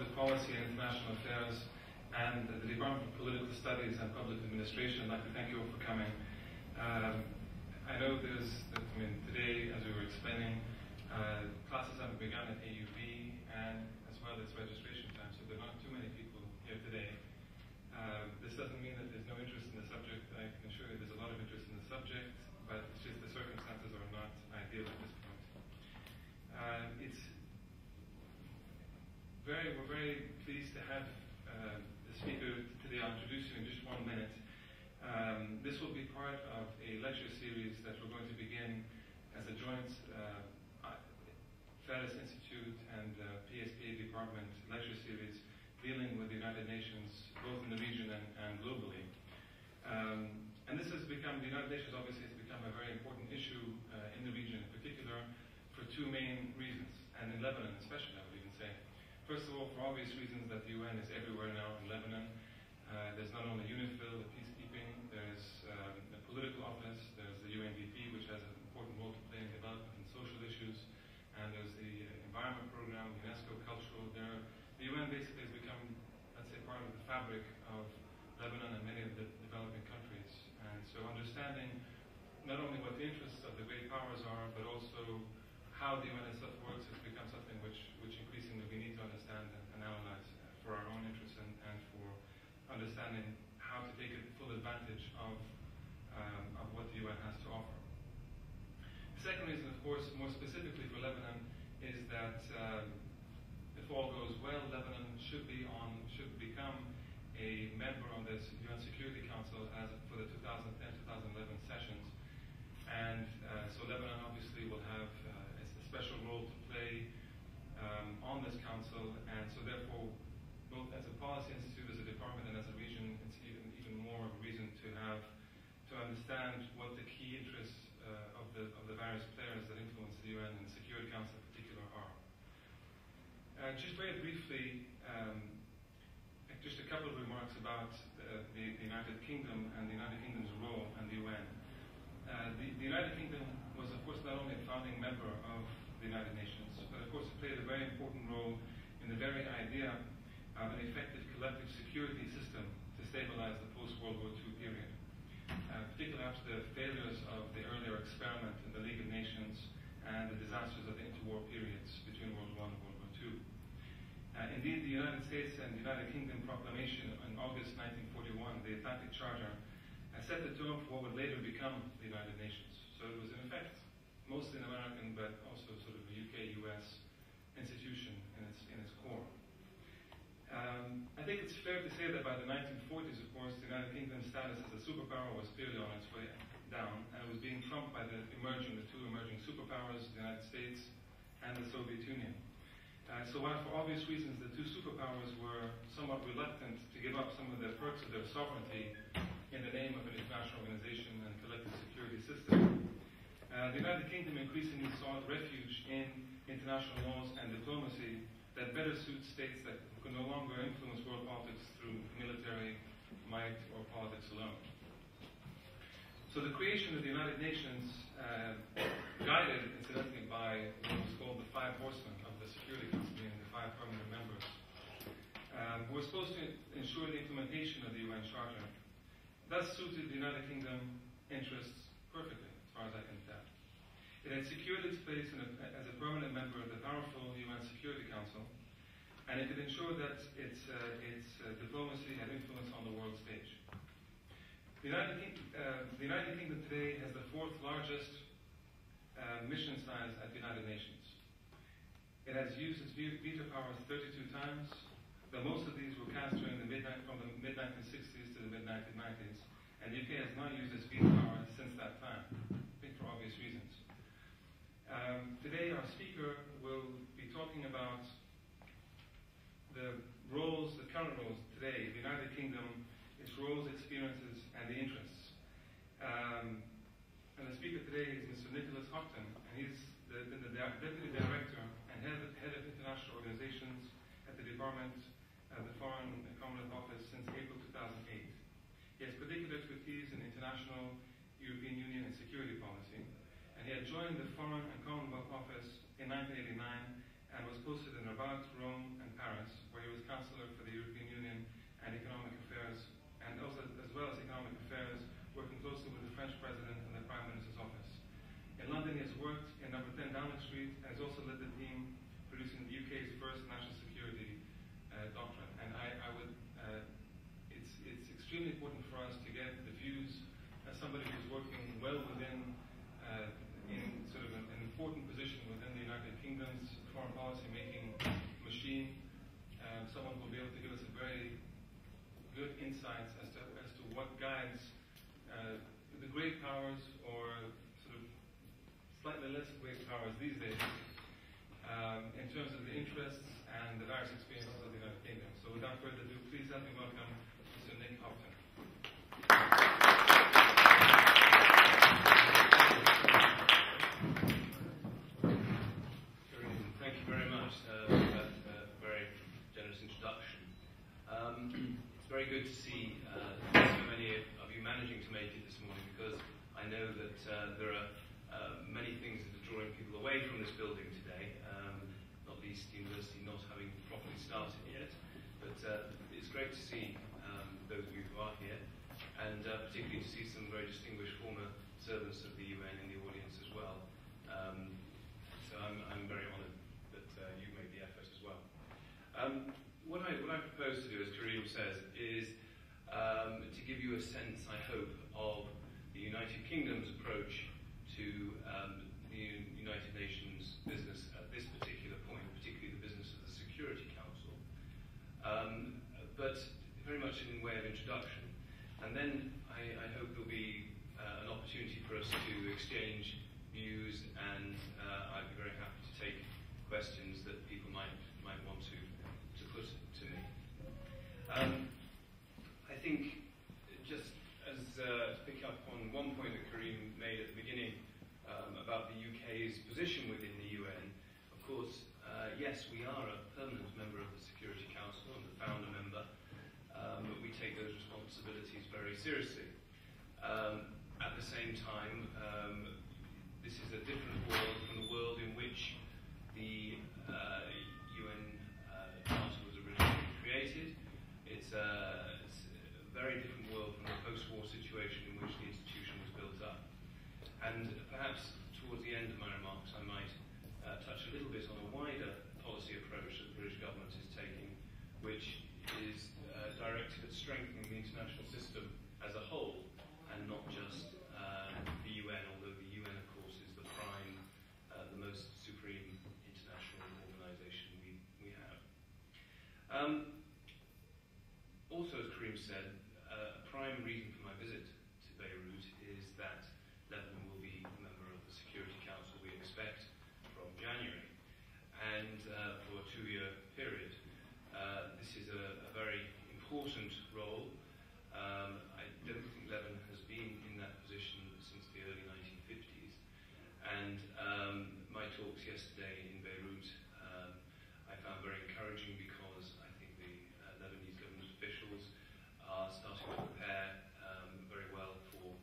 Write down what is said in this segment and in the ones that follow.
Public Policy and International Affairs and the Department of Political Studies and Public Administration. I'd like to thank you all for coming. I know today, as we were explaining, classes haven't begun at AUB, and as well as registration time, so there are not too many people here today. This doesn't mean that there's no interest in the subject. I can assure you there's a lot of interest in the subject, but it's just the circumstances are not ideal at this point. We're very pleased to have the speaker today. I'll introduce you in just 1 minute. This will be part of a lecture series that we're going to begin as a joint Fairness Institute and PSPA Department lecture series dealing with the United Nations, both in the region and globally. And this has become, the United Nations obviously has become a very important issue in the region in particular for two main reasons, and in Lebanon especially, I would even say. First of all, for obvious reasons that the UN is everywhere now in Lebanon. There's not only UNIFIL, the peacekeeping, there's the political office, there's the UNDP, which has an important role to play in development and social issues, and there's the environment program, UNESCO, cultural. The UN basically has become, let's say, part of the fabric of Lebanon and many of the developing countries. And so understanding not only what the interests of the great powers are, but also how the UN itself works has become something which increasingly we need to understand and analyze for our own interests and for understanding how to take full advantage of what the UN has to offer. The second reason, of course, more specifically for Lebanon, is that if all goes well, Lebanon should become a member of the UN Security Council for the 2010-2011 sessions. And so Lebanon obviously will have a special role to play on this council, and so therefore, both as a policy institute, as a department, and as a region, it's even more of a reason to understand what the key interests of the various players that influence the UN and the Security Council in particular are. Just very briefly, just a couple of remarks about the United Kingdom and the United Kingdom's role and the UN. The United Kingdom was, of course, not only a founding member of the United Nations, but of course it played a very important role in the very idea of an effective collective security system to stabilize the post-World War II period, particularly after the failures of the earlier experiment in the League of Nations and the disasters of the interwar periods between World War I and World War II. Indeed, the United States and the United Kingdom proclamation in August 1941, the Atlantic Charter, set the tone for what would later become the United Nations. So it was in effect mostly an American, but also sort of a UK-US institution in its core. I think it's fair to say that by the 1940s, of course, the United Kingdom's status as a superpower was clearly on its way down, and it was being trumped by the two emerging superpowers, the United States and the Soviet Union. So while for obvious reasons the two superpowers were somewhat reluctant to give up some of the perks of their sovereignty in the name of an international organization and collective security system, the United Kingdom increasingly sought refuge in international laws and diplomacy that better suit states that could no longer influence world politics through military might or politics alone. So the creation of the United Nations, guided incidentally by what was called the Five Horsemen of the Security Council, being the 5 permanent members, who were supposed to ensure the implementation of the UN Charter, thus suited the United Kingdom interests perfectly, as far as I can tell. It had secured its place as a permanent member of the powerful UN Security Council, and it could ensure that its diplomacy had influence on the world stage. The United Kingdom today has the 4th largest mission size at the United Nations. It has used its veto powers 32 times, though most of these were cast from the mid-1960s to the mid-1990s, and the UK has not used its veto powers since that time, I think for obvious reasons. Today our speaker will be talking about the current roles today, the United Kingdom, its roles, experiences, and the interests. And the speaker today is Mr. Nick Hopton, and he's been the Deputy Director and Head of International Organizations at the Department of the Foreign and Commonwealth Office since April 2008. He has particular expertise in international, European Union, and security policy, and he had joined the Foreign and Commonwealth Office in 1989 and was posted in Rabat, Rome, and Paris, where he was great powers or sort of slightly less great powers these days in terms of the interests and the various experiences of the United Kingdom. So without further ado, please help me welcome Mr. Nick Hopton. Thank you very much for that very generous introduction. It's very good to see so many of you managing to make it this morning, because I know that there are many things that are drawing people away from this building today, not least the university not having properly started yet. But it's great to see those of you who are here, and particularly to see some very distinguished former servants of the UN in the audience as well. So I'm very honoured that you made the effort as well. What I propose to do, as Karim says, is to give you a sense, I hope, of the United Kingdom's approach to the United Nations business at this particular point, particularly the business of the Security Council, but very much in way of introduction. And then I hope there'll be an opportunity for us to exchange views, and I'd be very happy to take questions that people might want to put to me. I think, just as to pick up on one point that Karim made at the beginning about the UK's position within the UN, of course, yes, we are a permanent member of the Security Council and the founder member, but we take those responsibilities very seriously. At the same time, this is a different world from the world in which the UN Charter was originally created. It's a very different world from the post-war situation in which the institution was built up. And perhaps towards the end of my remarks, I might touch a little bit on a wider policy approach that the British government is taking, which is directed at strengthening the international system as a whole, and not just the UN, although the UN, of course, is the prime, the most supreme international organisation we have. Also, as Karim said, a prime reason for my visit to Beirut is that Lebanon will be a member of the Security Council, we expect, from January, and for a 2-year period. This is a very important role. I don't think Lebanon has been in that position since the early 1950s, and my talks yesterday in Beirut I found very encouraging, because I think the Lebanese government officials are starting to prepare very well for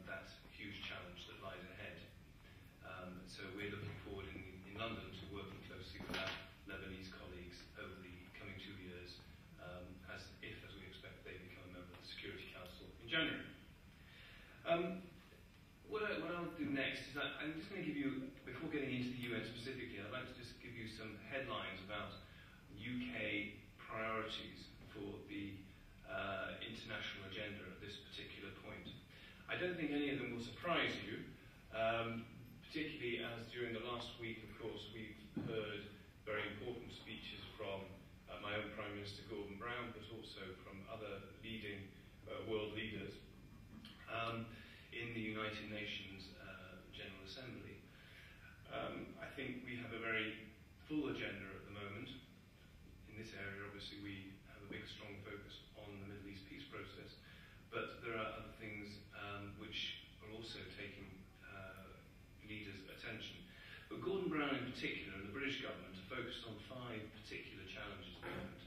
that huge challenge that lies ahead. So we're looking forward in London to working closely with our Lebanese colleagues over the coming 2 years, as we expect they become a member of the Security Council in January. What I'll do next is I'm just going to give you, before getting into the UN specifically, I'd like to just give you some headlines about UK priorities for the international agenda at this particular point. I don't think any of them will surprise you, particularly as during the last week, of course, we've heard very important speeches from my own Prime Minister Gordon Brown, but also from other leading world leaders in the United Nations General Assembly. I think we have a very full agenda at the moment. In this area, obviously, we have a big, strong focus on the Middle East peace process, but there are other things which are also taking leaders' attention. But Gordon Brown in particular, and the British government, are focused on 5 particular challenges at the moment,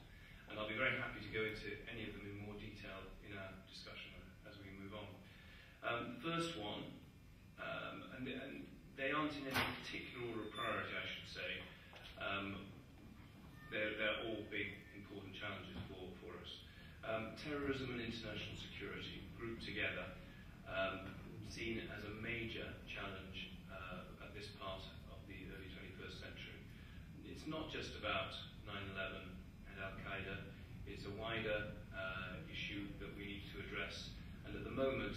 and I'll be very happy to go into any of them in more detail in our discussion as we move on. The first one, and they aren't in any particular order of priority, I should say. They're all big, important challenges for us. Terrorism and international security grouped together, seen as a major challenge at this part of the early 21st century. It's not just about 9/11 and Al-Qaeda. It's a wider issue that we need to address, and at the moment,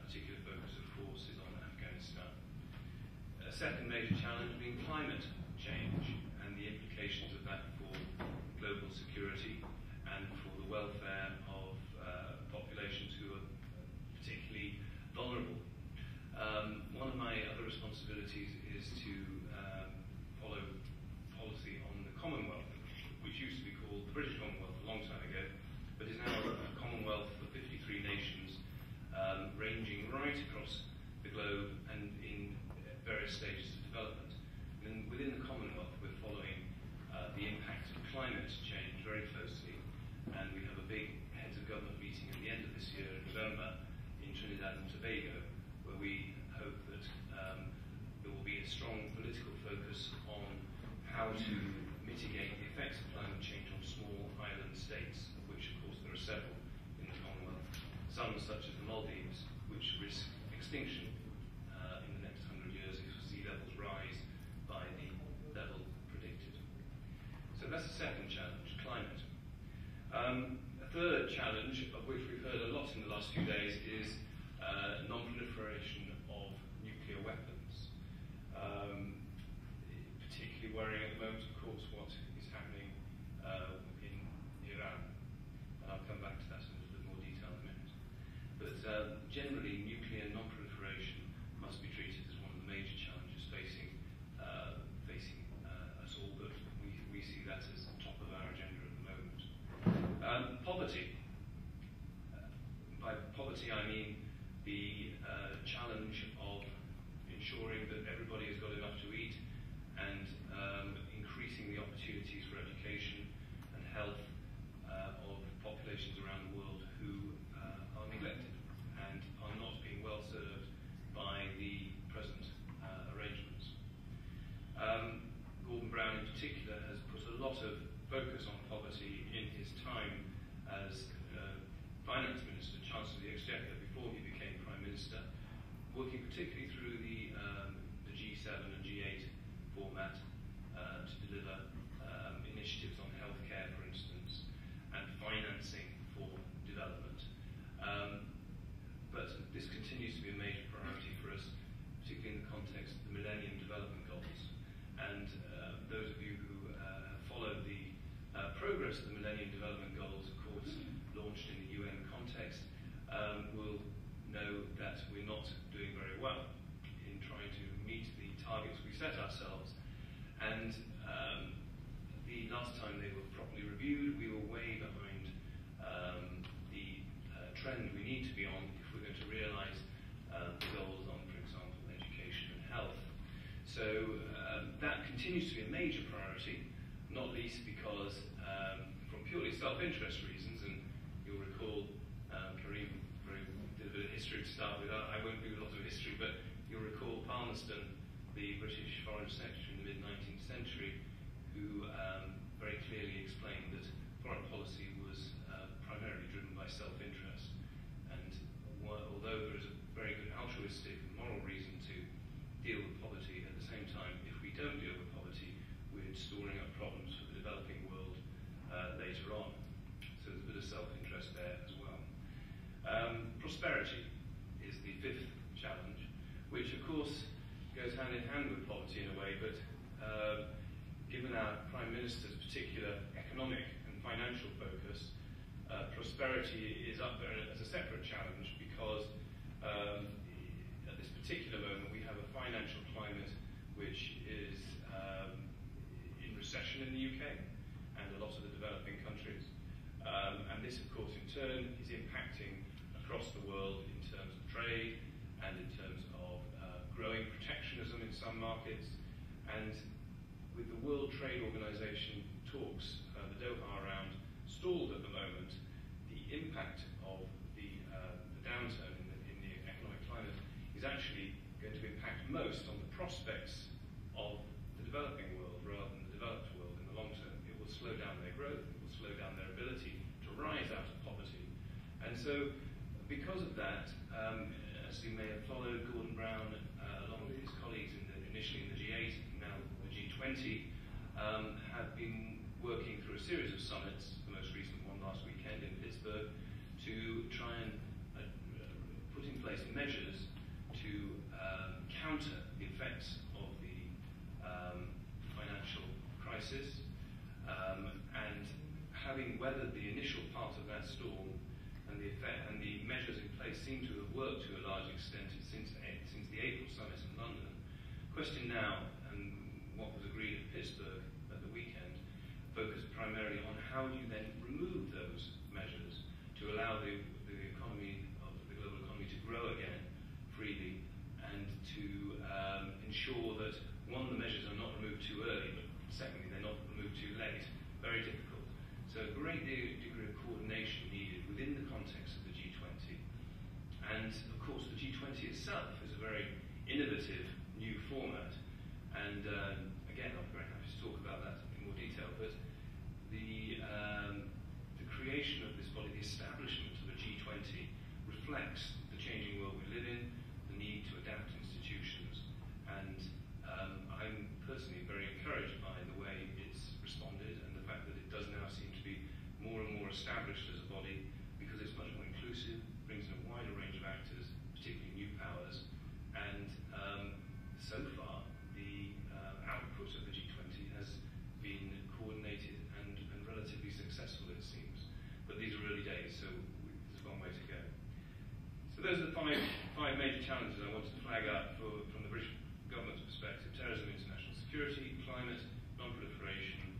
particular focus, of course, is on Afghanistan. A second major challenge being climate change and the implications of that for global security and for the welfare of populations who are particularly vulnerable responsibilities is to follow policy on the Commonwealth, which used to be called the British Commonwealth a long time ago, but is now a Commonwealth of 53 nations, ranging right across the globe and in various stages of development. And within the Commonwealth, we're following the impact of climate change very closely, and we have a big heads of government meeting at the end of this year in November in Trinidad and Tobago, where we hope that there will be a strong political focus on how to mitigate the effects of climate change on small island states, of which of course there are several in the Commonwealth, some such as the Maldives, which risk extinction in the next 100 years if sea levels rise by the level predicted. So that's the second challenge, climate. A third challenge, of which we've heard a lot in the last few days, is non-proliferation of nuclear weapons. Particularly worrying at the moment, of course, what is happening in Iran. And I'll come back to that in a little bit more detail in a minute. But generally, nuclear non-proliferation must be treated as one of the major challenges facing us all, but we see that as top of our agenda at the moment. Poverty. By poverty I mean the challenge of ensuring that everybody has got enough to eat and increasing the opportunities for education and health of populations around the world who are neglected and are not being well served by the present arrangements. Gordon Brown in particular has put a lot of focus on poverty in his time as Finance Minister, Chancellor of the Exchequer, before he became Prime Minister, working particularly through the G7 and G8 format to deliver initiatives on healthcare, for instance, and financing for development. But this continues to be a major priority for us, particularly in the context of the Millennium Development Goals. And those of you who have followed the progress of the Millennium Development Goals, of course, launched in the UN context, will know that we're not doing very well in trying to meet the targets we set ourselves. And the last time they were properly reviewed, we were way behind the trend we need to be on if we're going to realise the goals on, for example, education and health. So that continues to be a major priority, not least because from purely self-interest reasons, and you'll recall Karim did a bit of history to start with. I won't do a lot of history, but you'll recall Palmerston, the British Foreign Secretary in the mid-19th century, who very clearly explained that foreign policy was primarily driven by self-interest. And although there is a very good altruistic moral reason to deal with poverty, at the same time, if we don't deal with poverty, we're storing up problems for the developing world later on. So there's a bit of self-interest there as well. Prosperity is the fifth challenge, which of course goes hand in hand with poverty in a way, but given our Prime Minister's particular economic and financial focus, prosperity is up there as a separate challenge because at this particular moment we have a financial climate which is in recession in the UK and a lot of the developing countries. And this, of course, in turn is impacting across the world in terms of trade and in terms of growing protectionism in some markets. And with the World Trade Organization talks, the Doha round, stalled at the moment, the impact of the downturn in the economic climate is actually going to impact most on the prospects of the developing world rather than the developed world in the long term. It will slow down their growth, it will slow down their ability to rise out of poverty. And so, because of that, as you may have followed, Gordon Brown, along with his colleagues initially in the G8, now the G20, have been working through a series of summits, the most recent one last weekend in Pittsburgh, to try and put in place measures to counter the effects of the financial crisis, and having weathered the initial part of that storm and the measures in place seem to have worked to a large extent since the April summit in London. question now, and what was agreed at Pittsburgh at the weekend, focused primarily on how do you then remove those measures to allow the economy of the global economy to grow again freely, and to ensure that, one, the measures are not removed too early, but secondly, they're not removed too late. Very difficult. So a great degree of coordination needed within the context of the G20. And of course, the G20 itself is a very innovative new format. And again, I'm very happy to talk about that in more detail. But the creation of this body, the establishment of the G20, reflects the changing world we live in, the need to adapt institutions. And I'm personally very encouraged by the way it's responded and the fact that it does now seem to be more and more established as a body, because it's much more inclusive, brings in a wider range of actors, particularly new powers, and so far the output of the G20 has been coordinated and relatively successful, it seems. But these are early days, so there's a long way to go. So those are the five major challenges I wanted to flag up from the British government's perspective: terrorism, international security, climate, non-proliferation,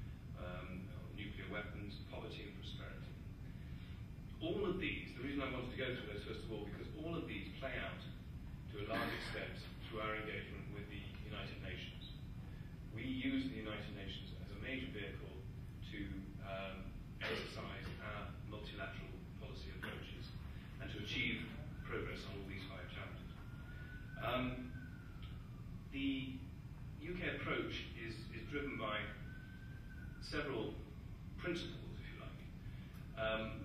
nuclear weapons, poverty and prosperity. All of these, the reason I wanted to go through those first of all, because all of these play out to a large extent through our engagement with the United Nations. We use the United Nations as a major vehicle to exercise our multilateral policy approaches and to achieve progress on all these five challenges. The UK approach is driven by several principles, if you like.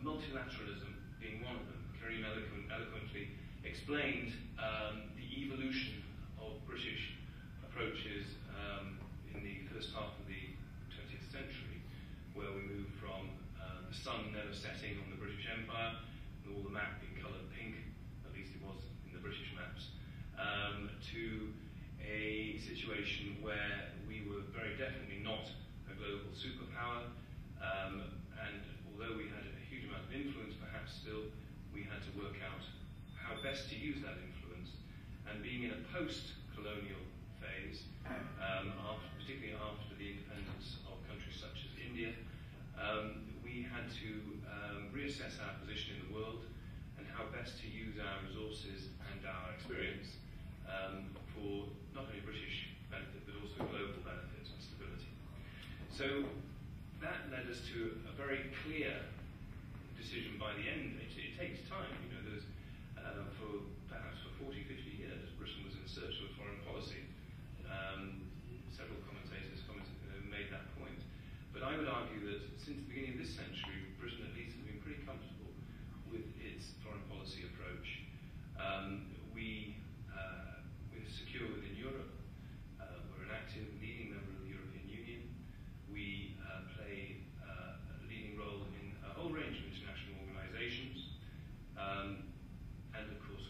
Multilateralism being one of them. Karim eloquently explained the evolution of British approaches in the first half of the 20th century, where we moved from the sun never setting on the British Empire, and all the map being coloured pink, at least it was in the British maps, to a situation where we were very definitely not a global superpower, and although we had a huge amount of influence, perhaps still we had to work out how best to use that influence. And being in a post-colonial phase, particularly after the independence of countries such as India, we had to reassess our position in the world and how best to use our resources and our experience for not only British benefit but also global benefit and stability. So that led us to a very clear decision by the end. It takes time, you know. There's perhaps for 40, 50 years, Britain was in search of a foreign policy. Several commentators made that point. But I would argue that since the beginning of this century, Britain at least has been pretty comfortable with its foreign policy approach. We're secure within Europe. We're an active, leading member of the European Union. We play a leading role in a whole range of international organisations. And of course,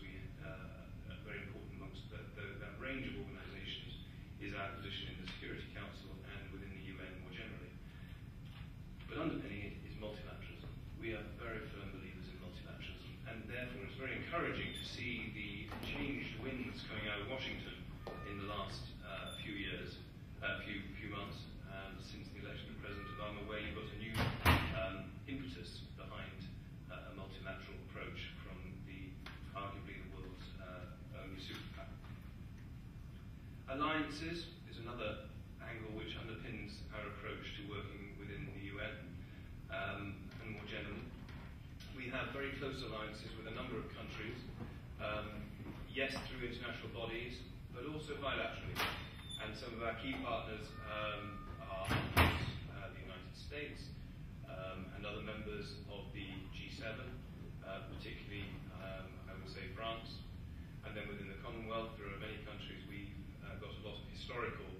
very important amongst that range of organisations is our position in the Security Council and within the UN more generally. But underpinning it is multilateralism. We are very firm believers in multilateralism, and therefore it's very encouraging to see the changed winds coming out of Washington in the last few months, since the election of President Obama, where you've got a new impetus behind a multilateral approach from arguably the world's only superpower. Alliances is another angle which underpins our approach to working within the UN, and more generally. We have very close alliances with a number of countries, yes, through international bodies, but also bilaterally. And some of our key partners are the United States and other members of the G7, particularly, I would say, France. And then within the Commonwealth, there are many countries we've got a lot of historical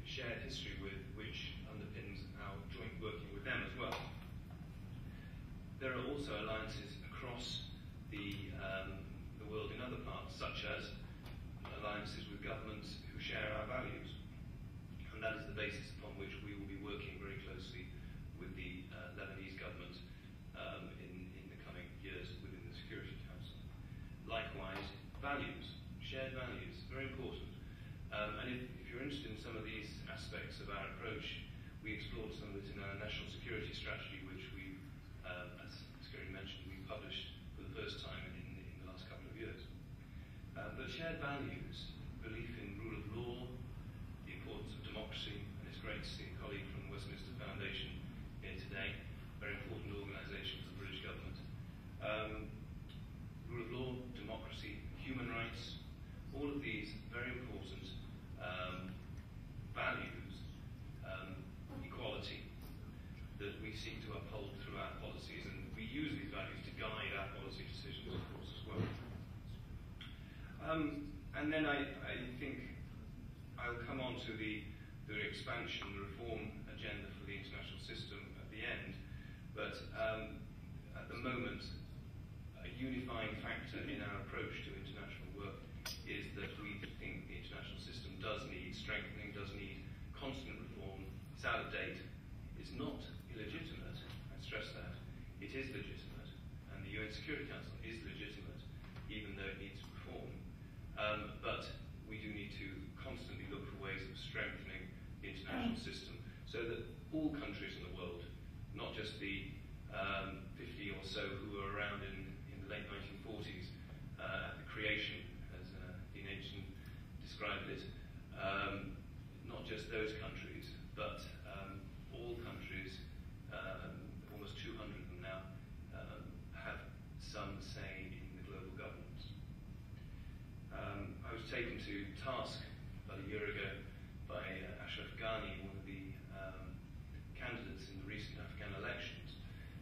shared history with, which underpins our joint working with them as well. There are also alliances across the world in other parts, such as alliances with governments who share our values. And that is the basis upon which we will be working very closely with the Lebanese government in the coming years within the Security Council. Likewise, values, shared values, very important. approach. We explored some of it in our national security strategy, which we, as Gary mentioned, we published for the first time in the last couple of years. But shared values, belief in rule of law, the importance of democracy, and it's great to see a colleague from the Westminster Foundation here today, very important organisation for the British government. Rule of law, democracy, human rights, all of these very important values, equality, that we seek to uphold through our policies, and we use these values to guide our policy decisions, of course, as well. And then I think I'll come on to the expansion, the reform agenda for the international system at the end, but at the moment, a unifying factor in our approach to international work is that we think the international system does need strengthening, does need constant reform. It's out of date. It's not illegitimate, I stress that. It is legitimate, and the UN Security Council is legitimate, even though it needs reform. But we do need to constantly look for ways of strengthening the international system so that all countries in the world, not just the 50 or so who were around in the late 1940s at the creation, as Dean Aitchison described it, not just those countries, but all countries, almost 200 of them now, have some say in the global governance. I was taken to task about a year ago by Ashraf Ghani, one of the candidates in the recent Afghan elections,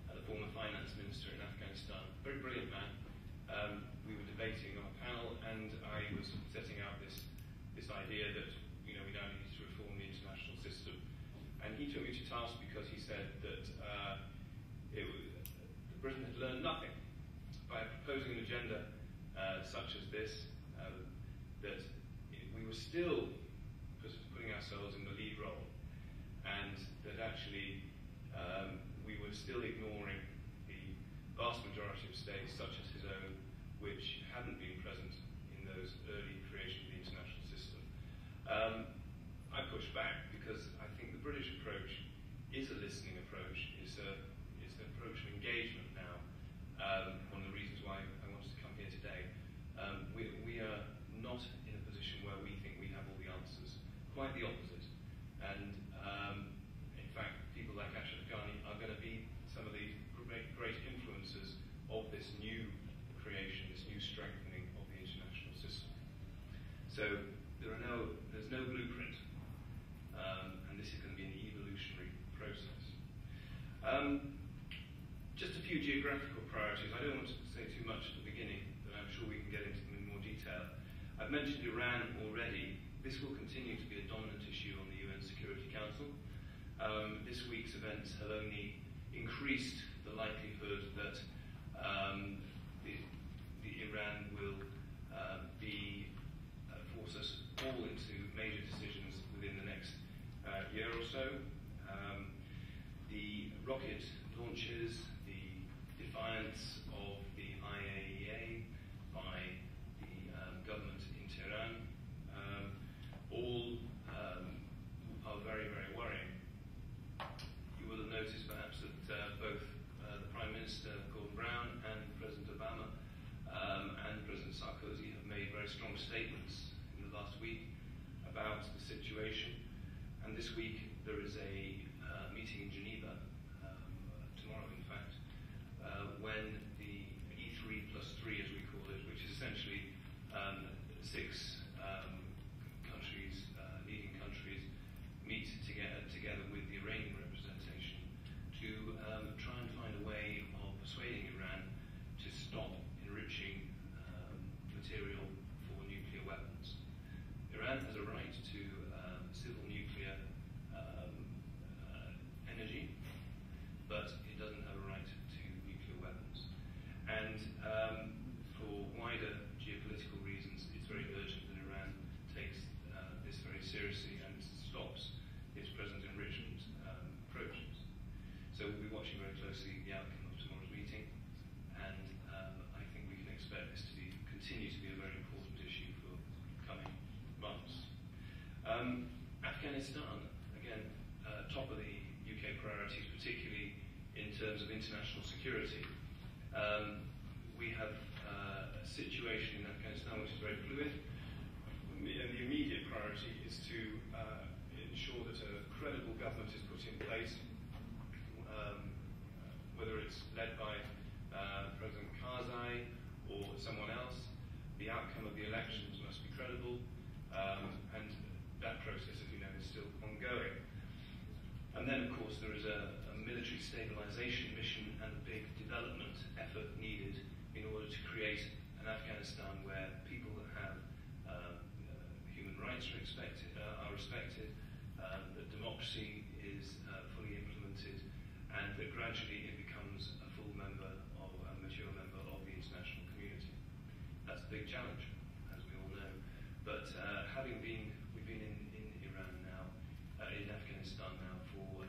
the former finance minister in Afghanistan. Very brilliant man. We were debating on a panel, and I was setting out this idea that we now need to reform the international system. And he took me to task because he said that Britain had learned nothing by proposing an agenda such as this, that we were still putting ourselves in the lead role, and that actually we were still ignoring the vast majority of states, such as his own, which hadn't been present in those early creation of the international system. I pushed back because I think the British approach is a listening approach, it's an approach of engagement now. One of the reasons why I wanted to come here today. We are not in a position where we think we have all the answers. Quite the opposite. And in fact, people like Ashraf Ghani are going to be some of the great influences of this new creation, this new strengthening of the international system. So there's no blueprint, and this is going to be an evolutionary process. Just a few geographical priorities. I don't want to say too much at the beginning, but I'm sure we can get into them in more detail. I've mentioned Iran already. This will continue to be a dominant issue on the UN Security Council. This week's events have only increased the likelihood that the Iran will force us all into major decisions within the next year or so. The rocket launches, the defiance of the IAEA by the government in Tehran, all are very, very worrying. You will have noticed perhaps that both the Prime Minister Gordon Brown and President Obama and President Sarkozy have made very strong statements in the last week about the situation. And this week there is a meeting in Geneva, tomorrow in fact, when the E3+3, as we call it, which is essentially 6 countries, leading countries, meet together with the Iranian representation to try and find a way of persuading Iran to stop enriching material for nuclear weapons. Iran has a right to civil nuclear energy, but it doesn't have a right to nuclear weapons. And for wider geopolitical reasons, it's very urgent that Iran takes this very seriously and stops its present enrichment approaches. So we'll be watching very closely the outcome of tomorrow's meeting, and I think we can expect this to continue to be a very important issue for coming months. Afghanistan, again, particularly in terms of international security. We have a situation in Afghanistan which is very fluid, and the immediate priority is to ensure that a credible government is put in place, whether it's led by President Karzai or someone else. The outcome of the elections must be credible, and that process, as you know, is still ongoing. And then, of course, there is a military stabilization mission and a big development effort needed in order to create an Afghanistan where people that have human rights are respected, that democracy is fully implemented, and that gradually it becomes a full member of a mature member of the international community. That's a big challenge, as we all know. But we've been in Iran now, in Afghanistan now for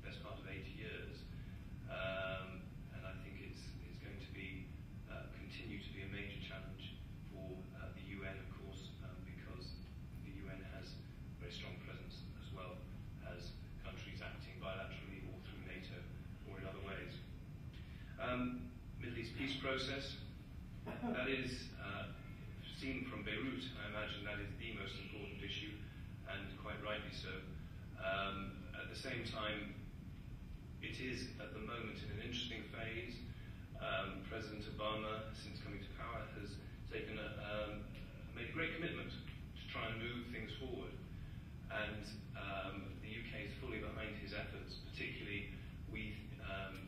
best part of 80 years, and I think it's going to be continue to be a major challenge for the UN, of course, because the UN has a very strong presence as well as countries acting bilaterally or through NATO or in other ways. Middle East peace process, that is seen from Beirut, I imagine that is the most important issue, and quite rightly so. At the same time, it is at the moment in an interesting phase. President Obama, since coming to power, has taken made a great commitment to try and move things forward, and the UK is fully behind his efforts. Particularly, we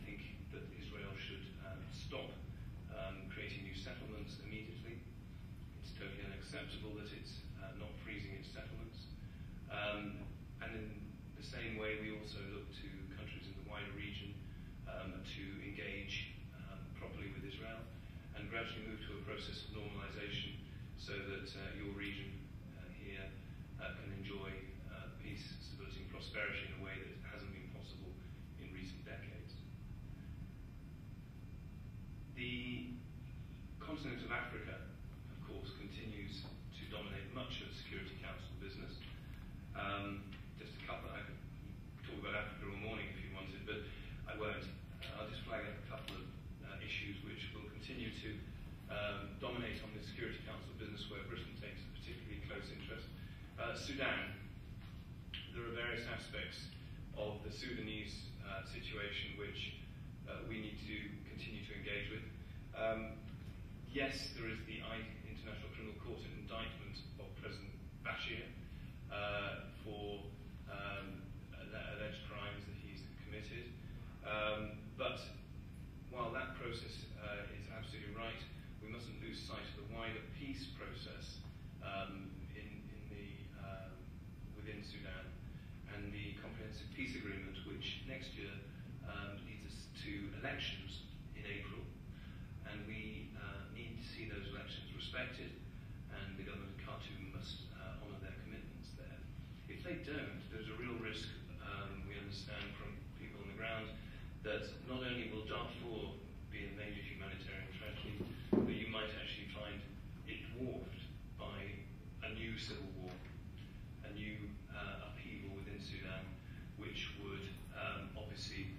think that Israel should stop creating new settlements immediately. It's totally unacceptable that it's not freezing its settlements. And in the same way, we also look to countries in the wider region to engage properly with Israel and gradually move to a process of normalization so that your region here can enjoy peace, stability and prosperity in a way that hasn't been possible in recent decades. The continent of Africa, of course, continues to dominate much of Security Council business. Just a couple, I could talk about Africa all morning if you wanted, but I won't. I'll just flag up a couple of issues which will continue to dominate on the Security Council business where Britain takes a particularly close interest. Sudan. There are various aspects of the Sudanese situation which we need to continue to engage with. Yes, there is the International Criminal Court indictment of President Bashir for alleged crimes that he's committed. But while that process is absolutely right, we mustn't lose sight of the wider peace process within Sudan and the Comprehensive Peace Agreement, which next year leads us to elections in April, and we need to see those elections respected, and the government of Khartoum must honour their commitments there. If they don't, there's a real risk, we understand from people on the ground, that not only will Darfur be a major humanitarian tragedy, but you might actually find it dwarfed by a new civil war, a new upheaval within Sudan, which would obviously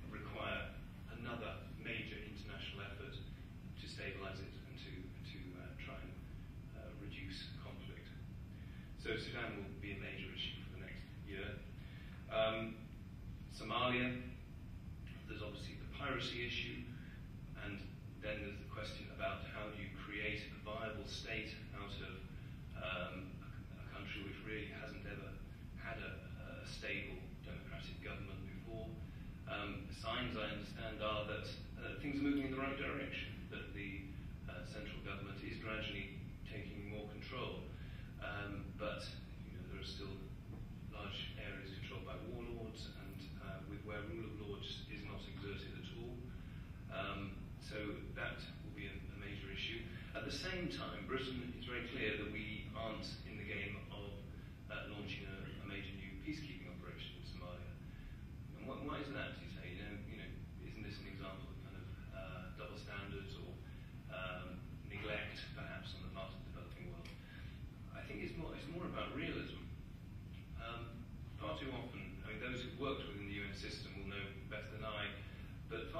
require another major international effort to stabilise it and to try and reduce conflict. So Sudan will be a major issue for the next year. Somalia, there's obviously the piracy issue, and then there's the question about how do you create a viable state out of a country which really hasn't ever had a stable democratic government before. The signs, I understand, are that things are moving in the right direction, that the central government is gradually taking more control, but there are still large areas controlled by warlords, and where rule of law just is not exerted at all. So that will be a major issue. At the same time, Britain is very clear that we aren't in the game of launching a major new peacekeeping operation in Somalia. And why is that, you say? Isn't this an example of kind of double standards or neglect, perhaps, on the part of the developing world? I think it's more about realism.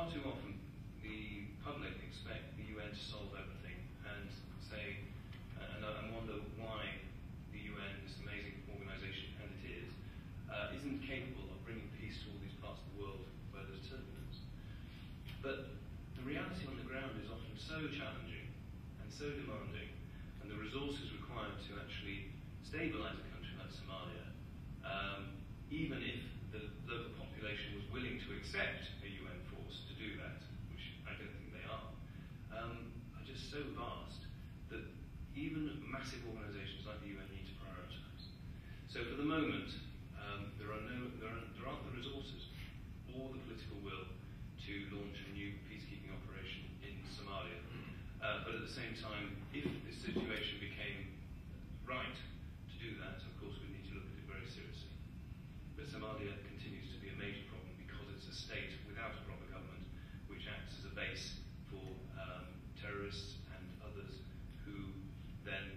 far too often the public expect the UN to solve everything and say, and wonder why the UN, this amazing organisation, and it is, isn't capable of bringing peace to all these parts of the world where there's turbulence. But the reality on the ground is often so challenging and so demanding, and the resources required to actually stabilise a country like Somalia, even if the local population was willing to accept a UN force to do that, which I don't think they are just so vast that even massive organisations like the UN need to prioritise. So for the moment, there aren't the resources or the political will to launch a new peacekeeping operation in Somalia. But at the same time, if this situation became right to do that, of course we need to look at it very seriously. But Somalia continues to be a major problem because it's a state without a proper government, which acts as a base for terrorists and others who then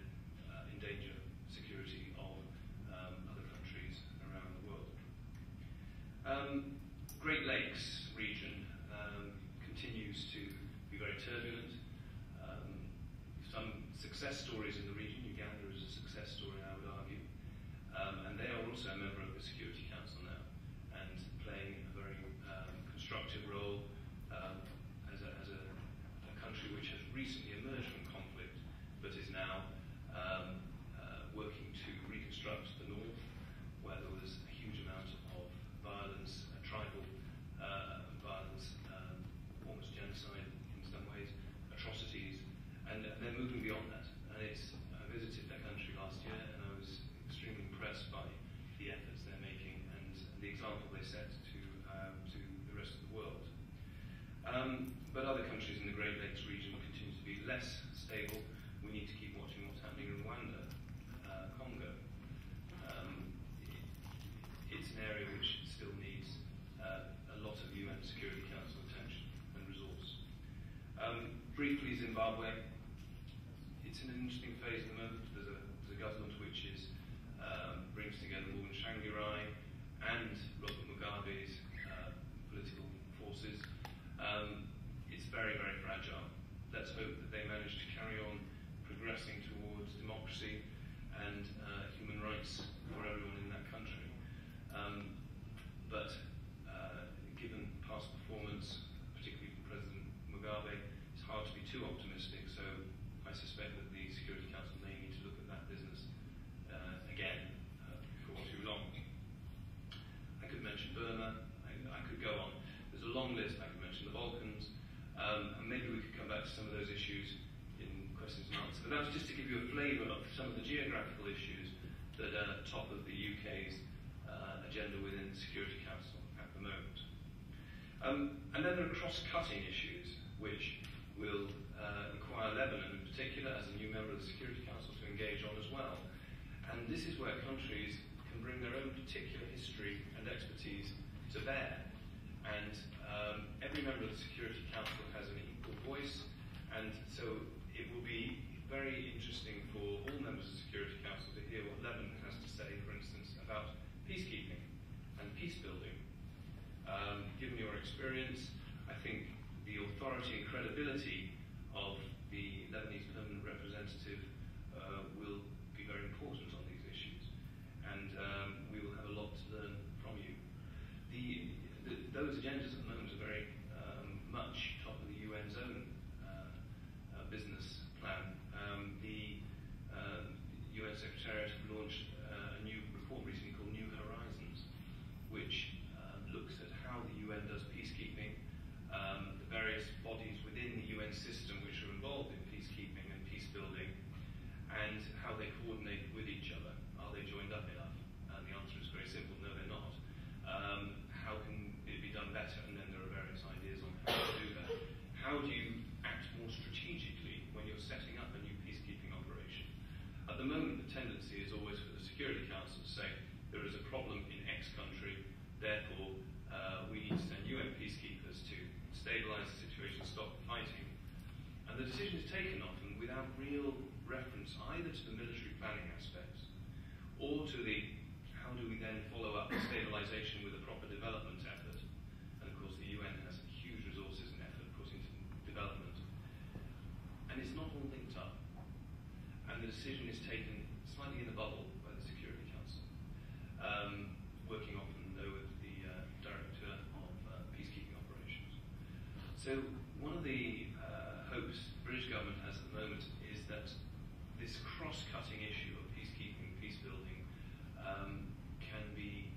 endanger security of other countries around the world. Great Lakes region continues to be very turbulent. Some success stories in the region. Uganda is a success story, I would argue. And they are also a member of the Security Council now and playing a very constructive role as a country which has recently emerged from conflict but is now working to reconstruct the north, where there was a huge amount of violence, tribal violence, almost genocide in some ways, atrocities, and they're moving beyond that. And I visited that country last year, and I was extremely impressed by the efforts they're making and the example they set to the rest of the world. But other countries in the Great Lakes region continue to be less stable. We need to keep watching what's happening in Rwanda, Congo. It's an area which still needs a lot of UN Security Council attention and resource. Briefly, Zimbabwe. It's in an interesting phase at the moment. There's a government which brings together Morgan Tsvangirai and Robert Mugabe's political forces. It's very, very fragile. Let's hope that they manage to carry on progressing towards democracy and human rights for everyone in that country. But given past performance, particularly from President Mugabe, it's hard to be too optimistic. So I suspect that the Security Council may need to look at that business again before too long. I could mention Burma. I could go on. There's a long list. I could mention the Balkans. And maybe we could come back to some of those issues in questions and answers. But that was just to give you a flavour of some of the geographical issues that are top of the UK's agenda within the Security Council at the moment. And then there are cross-cutting issues which will require Lebanon in particular, as a new member of the Security Council, to engage on as well. And this is where countries can bring their own particular history and expertise to bear. And every member of the Security Council has an equal voice, and so it will be very interesting for all members of the Security Council to hear what Lebanon has to say, for instance, about peacekeeping and peace building. Given your experience, I think the authority and credibility of the Lebanese permanent representative will be very important on these issues, and we will have a lot to learn from you. Those agendas at the moment are very much top of the UN's own business plan. The UN Secretariat launched a new report recently called New Horizons, which looks at how the UN does peacekeeping, the various bodies within the UN system which are involved in peacekeeping and peace building, and how they coordinate with each other. Are they joined up enough? And the answer is very simple: no, they're not. How can it be done better? And then there are various ideas on how to do that. How do you act more strategically when you're setting up a new peacekeeping operation? At the moment, the tendency is always for the Security Council to say there is a problem in X country, therefore we need to send UN peacekeepers to stabilise the situation, stop the fighting. And the decision is taken often without real reference either to the military planning aspects or to the how do we then follow up stabilisation with a proper development effort. And of course the UN has huge resources decision is taken slightly in the bubble by the Security Council, working often though with the Director of Peacekeeping Operations. So one of the hopes the British government has at the moment is that this cross-cutting issue of peacekeeping, peace building, can be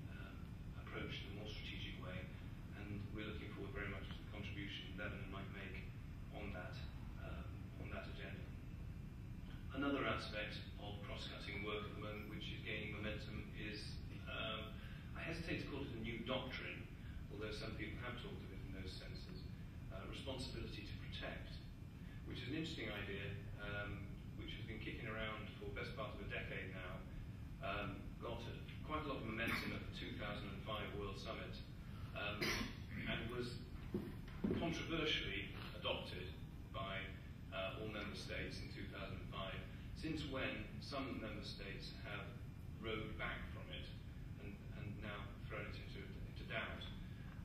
approached in a more strategic way, and we're looking forward very much to the contribution Lebanon might make on that agenda. Another aspect of cross-cutting work at the moment, which is gaining momentum, is I hesitate to call it a new doctrine, although some people have talked of it in those senses. Responsibility to protect, which is an interesting idea, which has been kicking around for the best part of a decade now. Got quite a lot of momentum at the 2005 World Summit, and was controversially adopted by all member states in 2005, since when some member states have rowed back from it and now thrown it into doubt.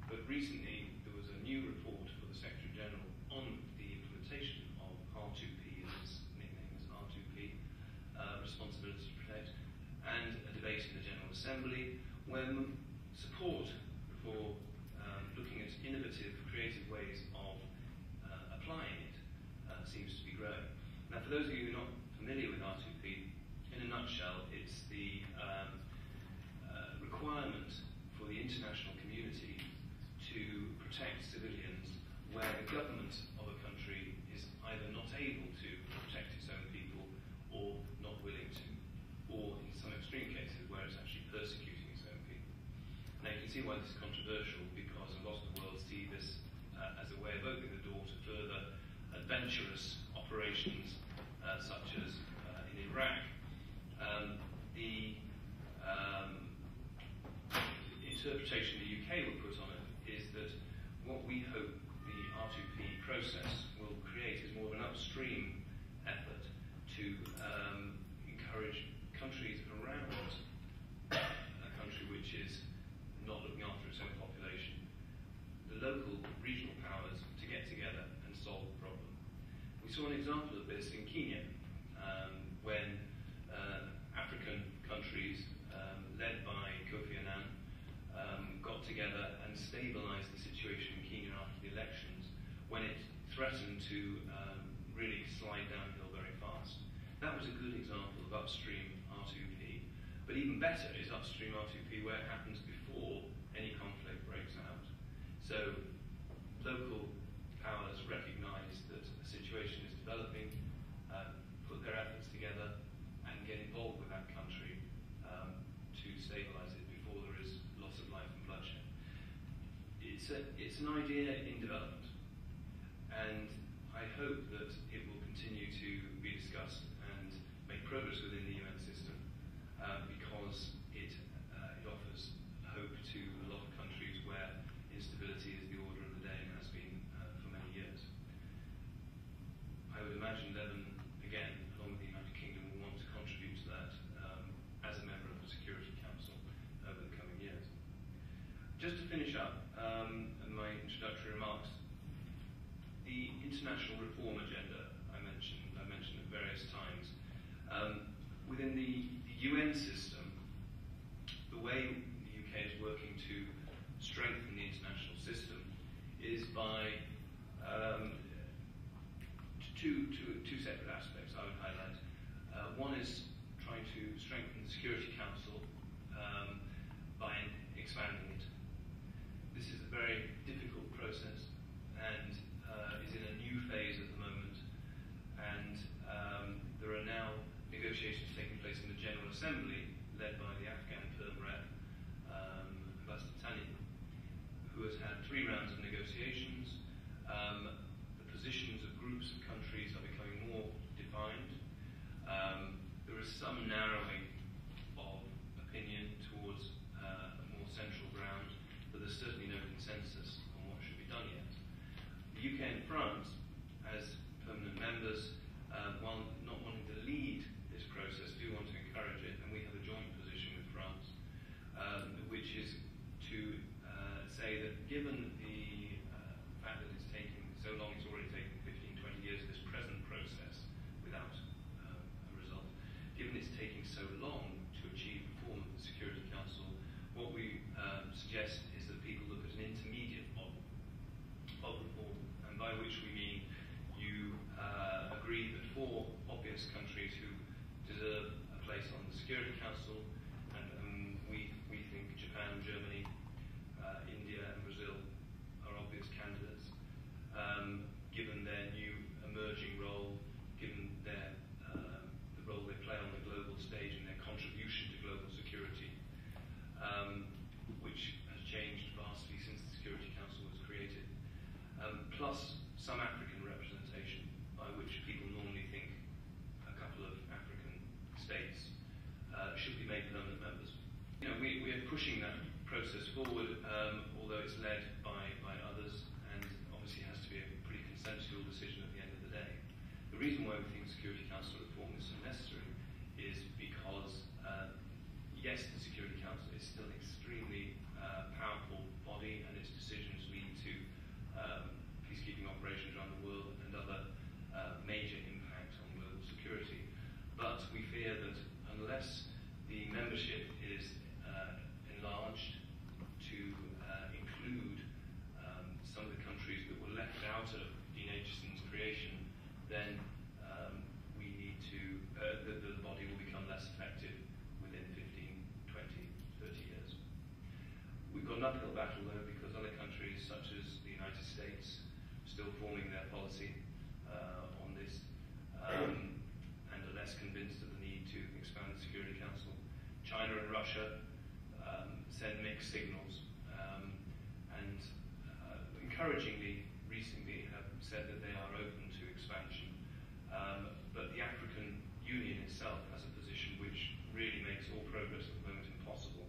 But recently there was a new report for the Secretary General on the implementation of R2P, as it's nicknamed as R2P, responsibility to protect, and a debate in the General Assembly when support for looking at innovative, creative ways of applying it seems to be growing. Now, for those of you who are not familiar with R2P, in a nutshell, it's the requirement for the international community to protect civilians where the government of a country is either not able to protect its own people or not willing to, or in some extreme cases where it's actually persecuting its own people. Now you can see why this is controversial, because a lot of the world see this as a way of opening the door to further adventurous operations such as in Iraq. The interpretation the UK will put on it is that what we hope the R2P process will create is more of an upstream effort to encourage countries around a country which is not looking after its own population, the local regional powers, to get together and solve the problem. We saw an example of this in Kenya, when African countries led by Kofi Annan got together and stabilized the situation in Kenya after the elections, when it threatened to really slide downhill very fast. That was a good example of upstream R2P, but even better is upstream R2P where it happens before any conflict breaks out. So local powers recognize that a situation is developing, put their efforts together and get involved with that country to stabilize it before there is loss of life and bloodshed. It's an idea in development, and I hope that it will continue to be discussed and make progress within the UN system, because it offers hope to a lot of countries where instability is the order of the day and has been for many years. I would imagine Lebanon, again, along with the United Kingdom, will want to contribute to that as a member of the Security Council over the coming years. Just to finish up my introductory remarks, the international reform agenda I mentioned at various times. Within the UN system, the way the UK is working to strengthen the international system is by two separate aspects I would highlight. One is trying to strengthen the Security Council by expanding it. This is a very difficult process and is in a new phase at the moment, and there are now negotiations taking place in the General Assembly led by the Afghan Perm Rep, Ambassador Tani, who has had 3 rounds of negotiations. The positions of groups of countries are becoming more defined. There is some narrowing of opinion towards a more central ground, but there's certainly no consensus on what should be done yet. The UK and France, as permanent members, while not wanting to lead this process, do want to encourage it, and we have a joint position with France, which is to say that given the fact that it's taking so long, it's already taken 15, 20 years, this present process without a result, suggest is that people look at an intermediate model of reform, and by which we mean you agree that 4 obvious countries who deserve a place on the Security Council, and we think Japan, Germany, India and Brazil are obvious candidates, given their new emerging role, given their the role they play on the global stage and their contribution to global security, which has changed vastly since the Security Council was created, plus some African representation, by which people normally think a couple of African states should be made permanent members. You know, we are pushing that process forward, although it's led by others, and obviously has to be a pretty consensual decision at the end of the day. The reason why we think Security Council reform is so necessary is because, yes, the Security Council is still an extremely powerful body, and its decisions lead to peacekeeping operations around the world and other major impact on global security. But we fear that unless the membership is enlarged to include some of the countries that were left out of Dean Acheson's creation, then we need to, the body will become less effective within 15, 20, 30 years. We've got an uphill battle though, because other countries such as the United States are still forming their policy on this, and are less convinced of the need to expand the Security Council. China and Russia send mixed signals, and encouragingly recently have said that they are open to expansion. But the African Union itself has a position which really makes all progress at the moment impossible,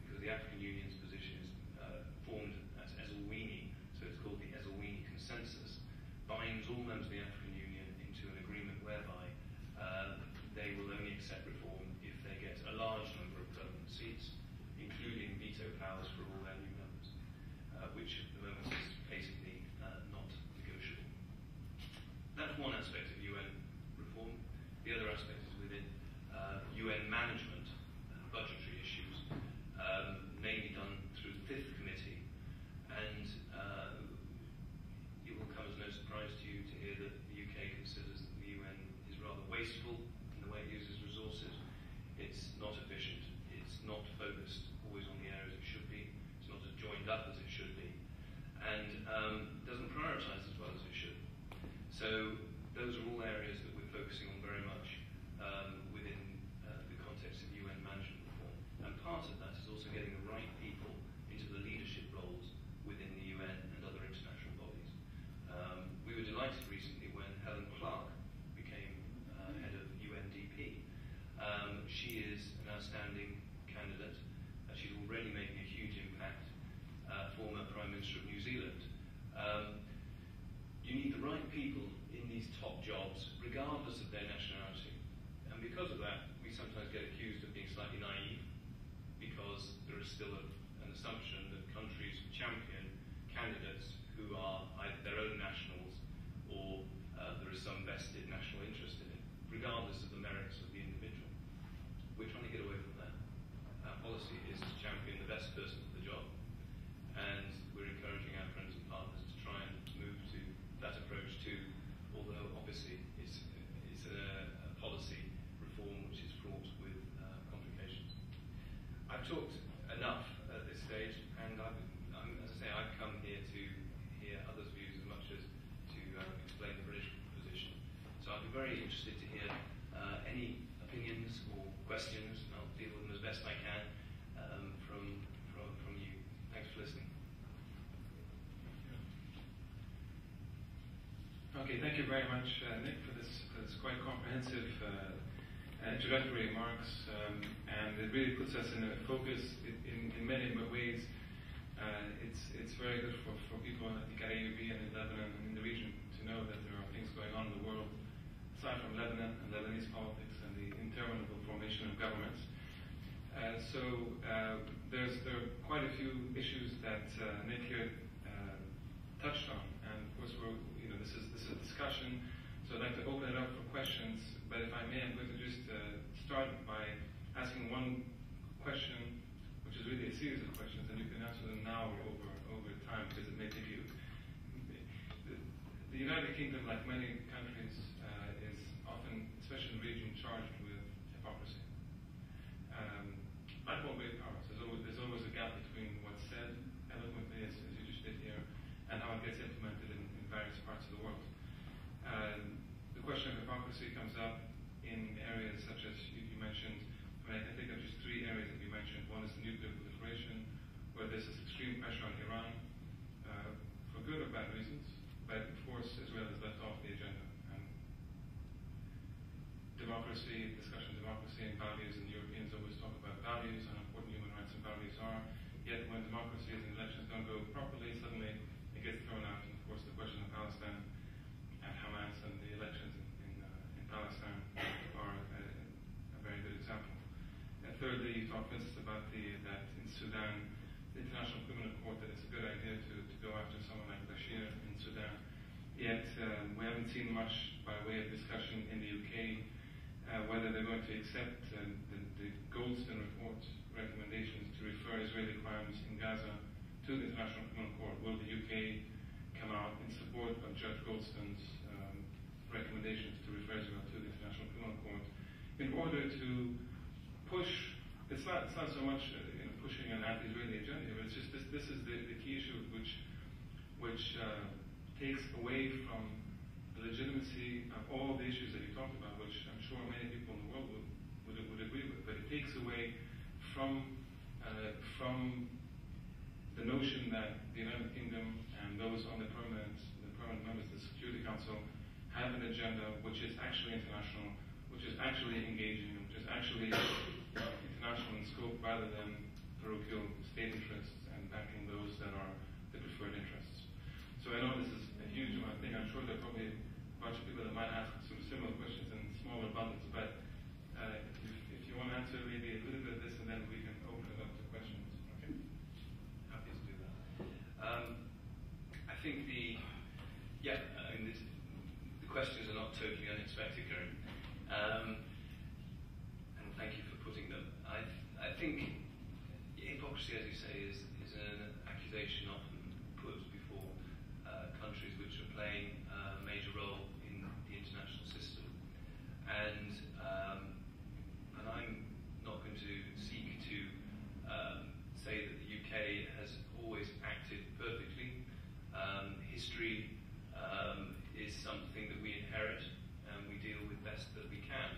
because the African Union's position is formed as Esselwini, so it's called the Esselwini Consensus, binds all members of the African Union into an agreement whereby they will only accept reform if they get a large number of permanent seats, including veto powers for all their new members, which at the moment is basically not negotiable. That's one aspect of UN reform. The other aspect is within UN management and budgetary issues, mainly done through the 5th Committee. And it will come as no surprise to you to hear that the UK considers that the UN is rather wasteful in the way it uses resources. It's not efficient, it's not focused always on the areas it should be, it's not as joined up as it should be, and doesn't prioritise as well as it should. So those are all areas that we're focusing on very much within the context of UN management reform. And part of that is also getting the right people into the leadership roles within the UN and other international bodies. We were delighted recently when Helen Clark became head of UNDP. She is an outstanding candidate. She's already making a huge impact. Former Prime Minister of New Zealand. You need the right people in these top jobs, regardless of their nationality. And because of that, we sometimes get accused of being slightly naive, because there is still an assumption that countries champion candidates who are either their own nationals or there is some vested national interest in it, regardless of the merits of the individual. We're trying to get away from that. Our policy is to champion the best person for the job, and we're encouraging our friends and partners to try and move to that approach too, although obviously it's a policy reform which is fraught with complications. I've talked enough at this stage, and as I say, I've come here to hear others' views as much as to explain the British position. So I'd be very interested to hear any opinions or questions, and I'll deal with them as best I can from you. Thanks for listening. Okay, thank you very much, Nick, for this quite comprehensive introductory remarks, and it really puts us in a focus in many ways. It's very good for people, I think, at AUB and in Lebanon and in the region to know that there are things going on in the world aside from Lebanon and Lebanese politics and the interminable formation of governments. There are quite a few issues that Nick here touched on, and of course this is a discussion, so I'd like to open it up for questions. But if I may, I'm going to just start by asking one question, which which is really a series of questions, and you can answer them now or over time, because it may take you. The United Kingdom, like many countries, is often, especially in the region, charged with hypocrisy. Like all great powers, there's always a gap between what's said eloquently, as you just did here, and how it gets implemented in various parts of the world. The question of hypocrisy comes up in areas such as you mentioned. I can think of just three areas that you mentioned. One is the nuclear proliferation, where there's this extreme pressure on Iran, for good or bad reasons, but of course Israel is left off the agenda. And democracy, discussion of democracy and values, and Europeans always talk about values and how important human rights and values are. Yet when democracies and elections don't go properly, suddenly it gets thrown out. And of course the question of Palestine and Hamas and the elections in Palestine are a very good example. And thirdly, you talked, for instance, about that in Sudan, the International Criminal Court, that it's a good idea to go after someone like Bashir in Sudan. Yet we haven't seen much by way of discussion in the UK whether they're going to accept the Goldstone report recommendations to refer Israeli crimes in Gaza to the International Criminal Court. Will the UK come out in support of Judge Goldstone's recommendations to refer Israel to the International Criminal Court in order to push? It's not so much pushing an anti-Israeli agenda, but it's just this is the key issue which takes away from the legitimacy of all the issues that you talked about, which I'm sure many people in the world would agree with. But it takes away from the notion that the United Kingdom and those on the permanent members of the Security Council have an agenda which is actually international, which is actually engaging, which is actually international in scope rather than parochial state interests and backing those that are the preferred interests. So I know this is a huge amount of thing. I'm sure there are probably a bunch of people that might ask some similar questions in smaller bundles, but if you want to answer maybe a little bit of this, and then we can open it up to questions. Okay. Happy to do that. I think the questions are not totally unexpected, Karen. And thank you for putting them. I think hypocrisy, as you say, is an accusation often put before countries which are playing a major role in the international system. And I'm not going to seek to say that the UK has always acted perfectly. History is something that we inherit, and we deal with best that we can.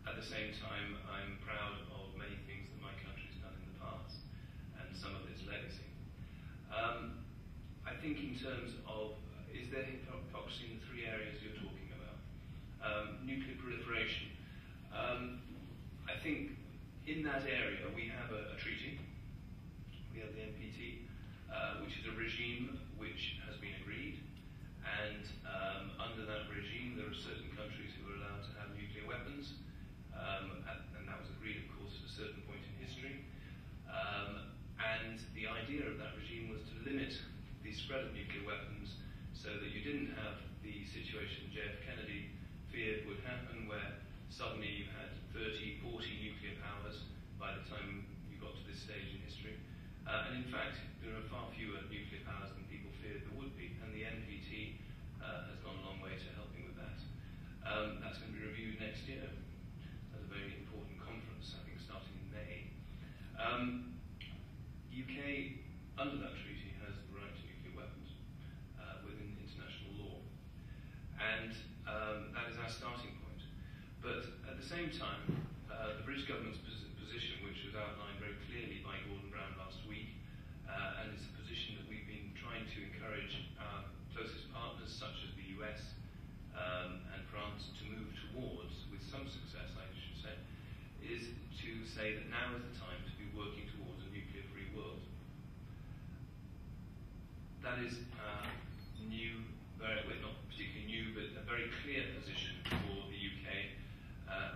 At the same time, I'm proud of many things that my country's done in the past, and some of its legacy. I think in terms of, is there hypocrisy in the three areas you're talking about? Nuclear proliferation. I think in that area we have a treaty. We have the NPT, which is a regime which has been agreed, and under that regime there are certain countries who are allowed to have nuclear weapons, and that was agreed, of course, at a certain point in history. And the idea of that regime was to limit the spread of nuclear weapons so that you didn't have the situation J.F. Kennedy feared would happen, where suddenly you had 30, 40 nuclear powers by the time you got to this stage in history. And in fact, there are far fewer nuclear powers than people feared there would be, and the NPT has gone a long way to helping with that. That's going to be reviewed next year at a very important conference, I think starting in May. UK, under that treaty, has the right to nuclear weapons within international law. And that is our starting point. But at the same time, the British government's position, which was outlined very clearly by Gordon Brown last week, and it's a position that we've been trying to encourage our closest partners, such as the US and France, to move towards, with some success, I should say, is to say that now is the time to be working towards a nuclear-free world. That is new, well, not particularly new, but a very clear position for the UK,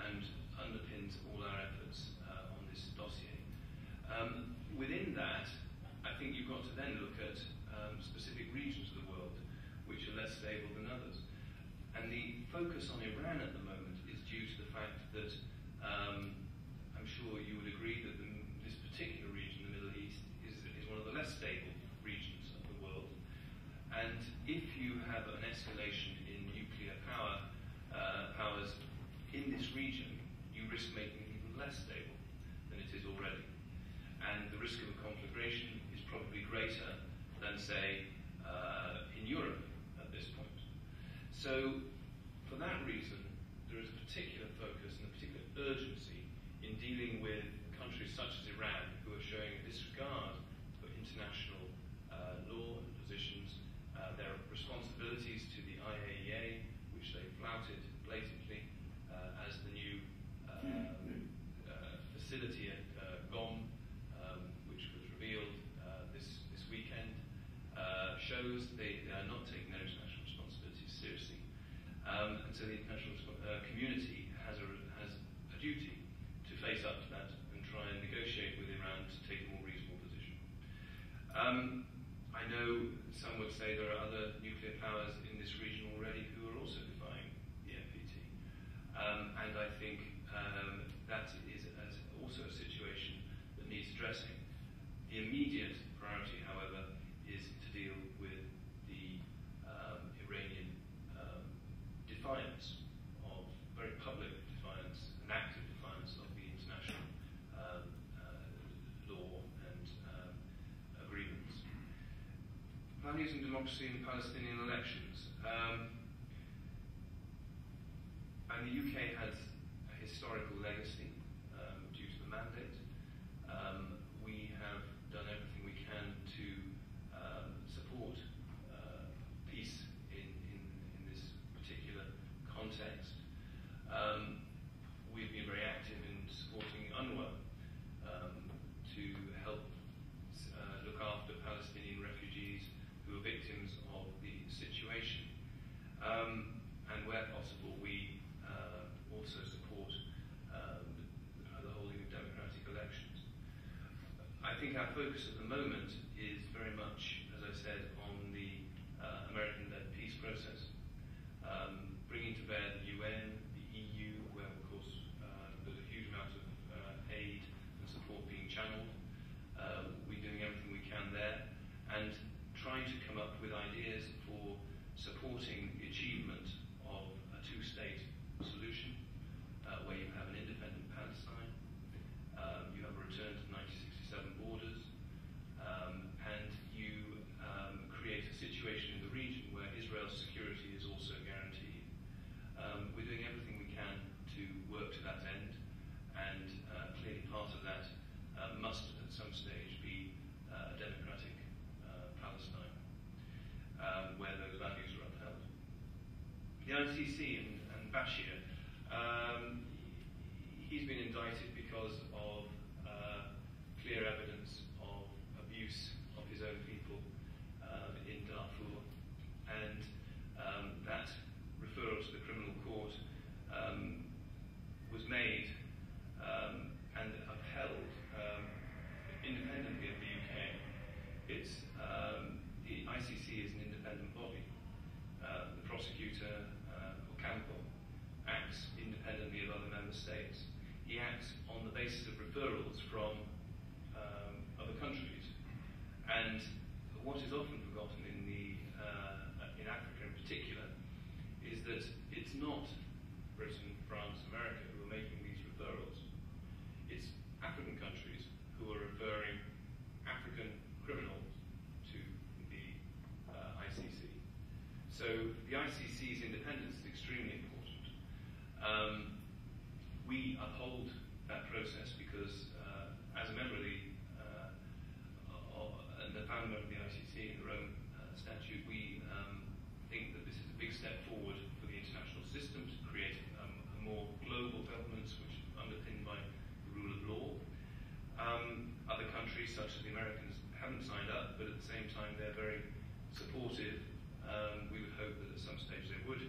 and underpins all our efforts on this dossier. Within that, I think you've got to then look at specific regions of the world which are less stable than others. And the focus on Iran at the moment is due to the fact that I'm sure you would agree that the particular region, the Middle East, is one of the less stable regions of the world. And if you have an escalation in nuclear powers in this region, you risk making it even less stable than it is already. And the risk of a conflagration is probably greater than, say, in Europe at this point. So, for that reason, there is a particular focus and a particular urgency in dealing with countries such as Iran, who are showing a disregard for international law and positions, their responsibilities to the IAEA, which they flouted blatantly as the new facility at Qom, which was revealed this weekend, shows they are not taking their international responsibilities seriously. And so the international community has a duty to face up to that and try and negotiate with Iran to take a more reasonable position. I know some would say there are other nuclear powers in this region already who are also defying the NPT. And I think that is also a situation that needs addressing. The immediate priority, however, is to deal with the Iranian defiance of, very public defiance, and active defiance of the international law and agreements. Values and democracy in Palestinian elections. And the UK has a historical legacy due to the mandate. We have done everything we can to support peace in this particular context. We've been very active in supporting UNRWA to help look after Palestinian refugees who are victims of the situation. And where possible, we also support the holding of democratic elections. I think our focus at the moment is very much, as I said, on the American-led peace process, bringing to bear the UN, the EU, where of course there's a huge amount of aid and support being channeled. We're doing everything we can there, and trying to come up with ideas for supporting the achievement of a two-state solution, where you have an independent Palestine, you have a return to 1967 borders, and you create a situation in the region where Israel's security is also guaranteed. We're doing everything we can to work to that end, and clearly part of that must at some stage be a democratic Palestine, where those values are upheld. The ICC and Bashir, he's been indicted because of clear evidence of abuse of his own people in Darfur, and that referral to the criminal court was made and upheld independently of the UK. It's the ICC is an independent body. The prosecutor, Ocampo, acts independently of other member states. He acts on the basis of referrals from other countries. And what is often forgotten in Africa in particular is that it's not Britain, France, America who are making these referrals. It's African countries who are referring African criminals to the ICC. So the ICC's independence is extremely important. We uphold that process because, as a member of the founder of the ICC in the Rome Statute, we think that this is a big step forward for the international system to create a more global governance which is underpinned by the rule of law. Other countries, such as the Americans, haven't signed up, but at the same time they're very supportive. We would hope that at some stage they would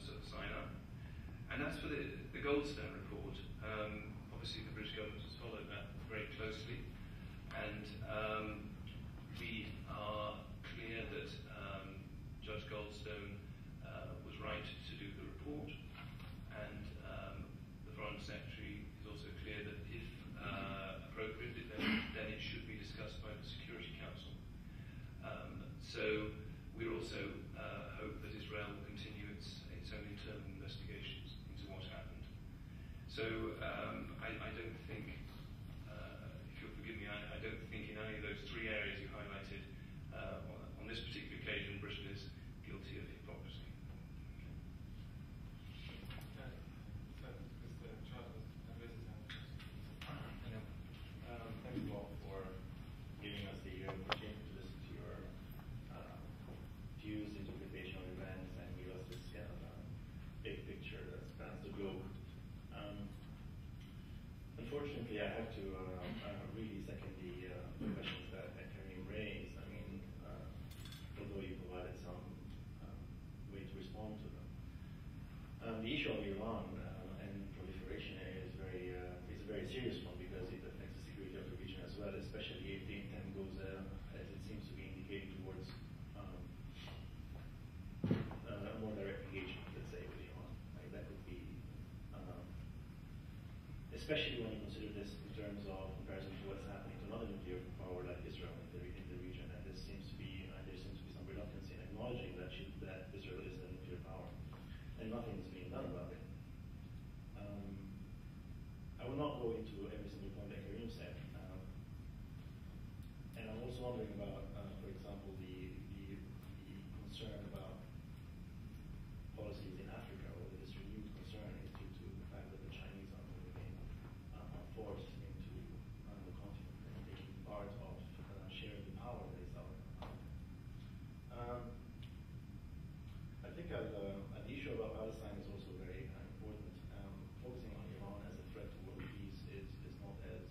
sort of sign up. And as for the Goldstone report, obviously the British government has followed that very closely, and we are clear that Judge Goldstone was right to do the report, and the Foreign Secretary is also clear that if appropriate, if there we also hope that Israel will continue its own internal investigations into what happened. So I don't think, if you'll forgive me, I don't think in any of those three areas you highlighted, on this particular occasion, Britain is guilty of hypocrisy. Thank you all for giving us the opportunity to listen to your views, interpretation of events, and give us this kind of big picture that spans the globe. Unfortunately, I have to really second the questions that Karim raised. I mean, although you provided some way to respond to them. The issue of Iran and proliferation is a very serious one because it affects the security of the region as well, especially if the intent goes, as it seems to be indicating, towards a more direct engagement, let's say, with Iran. Like that could be, especially when you consider this in terms of comparison to what's happening to another nuclear power like Israel in the region, and there seems to be some reluctance in acknowledging that Israel is a nuclear power, and nothing is being done about it. I will not go into every single point that Karim said, and I'm also wondering about, for example, the concern about policies in Africa, or this renewed concern is due to the fact that the Chinese are moving in forced into the continent and taking part of sharing the power that is out. I think an issue about Palestine is also very important. Focusing on Iran as a threat to world peace is not as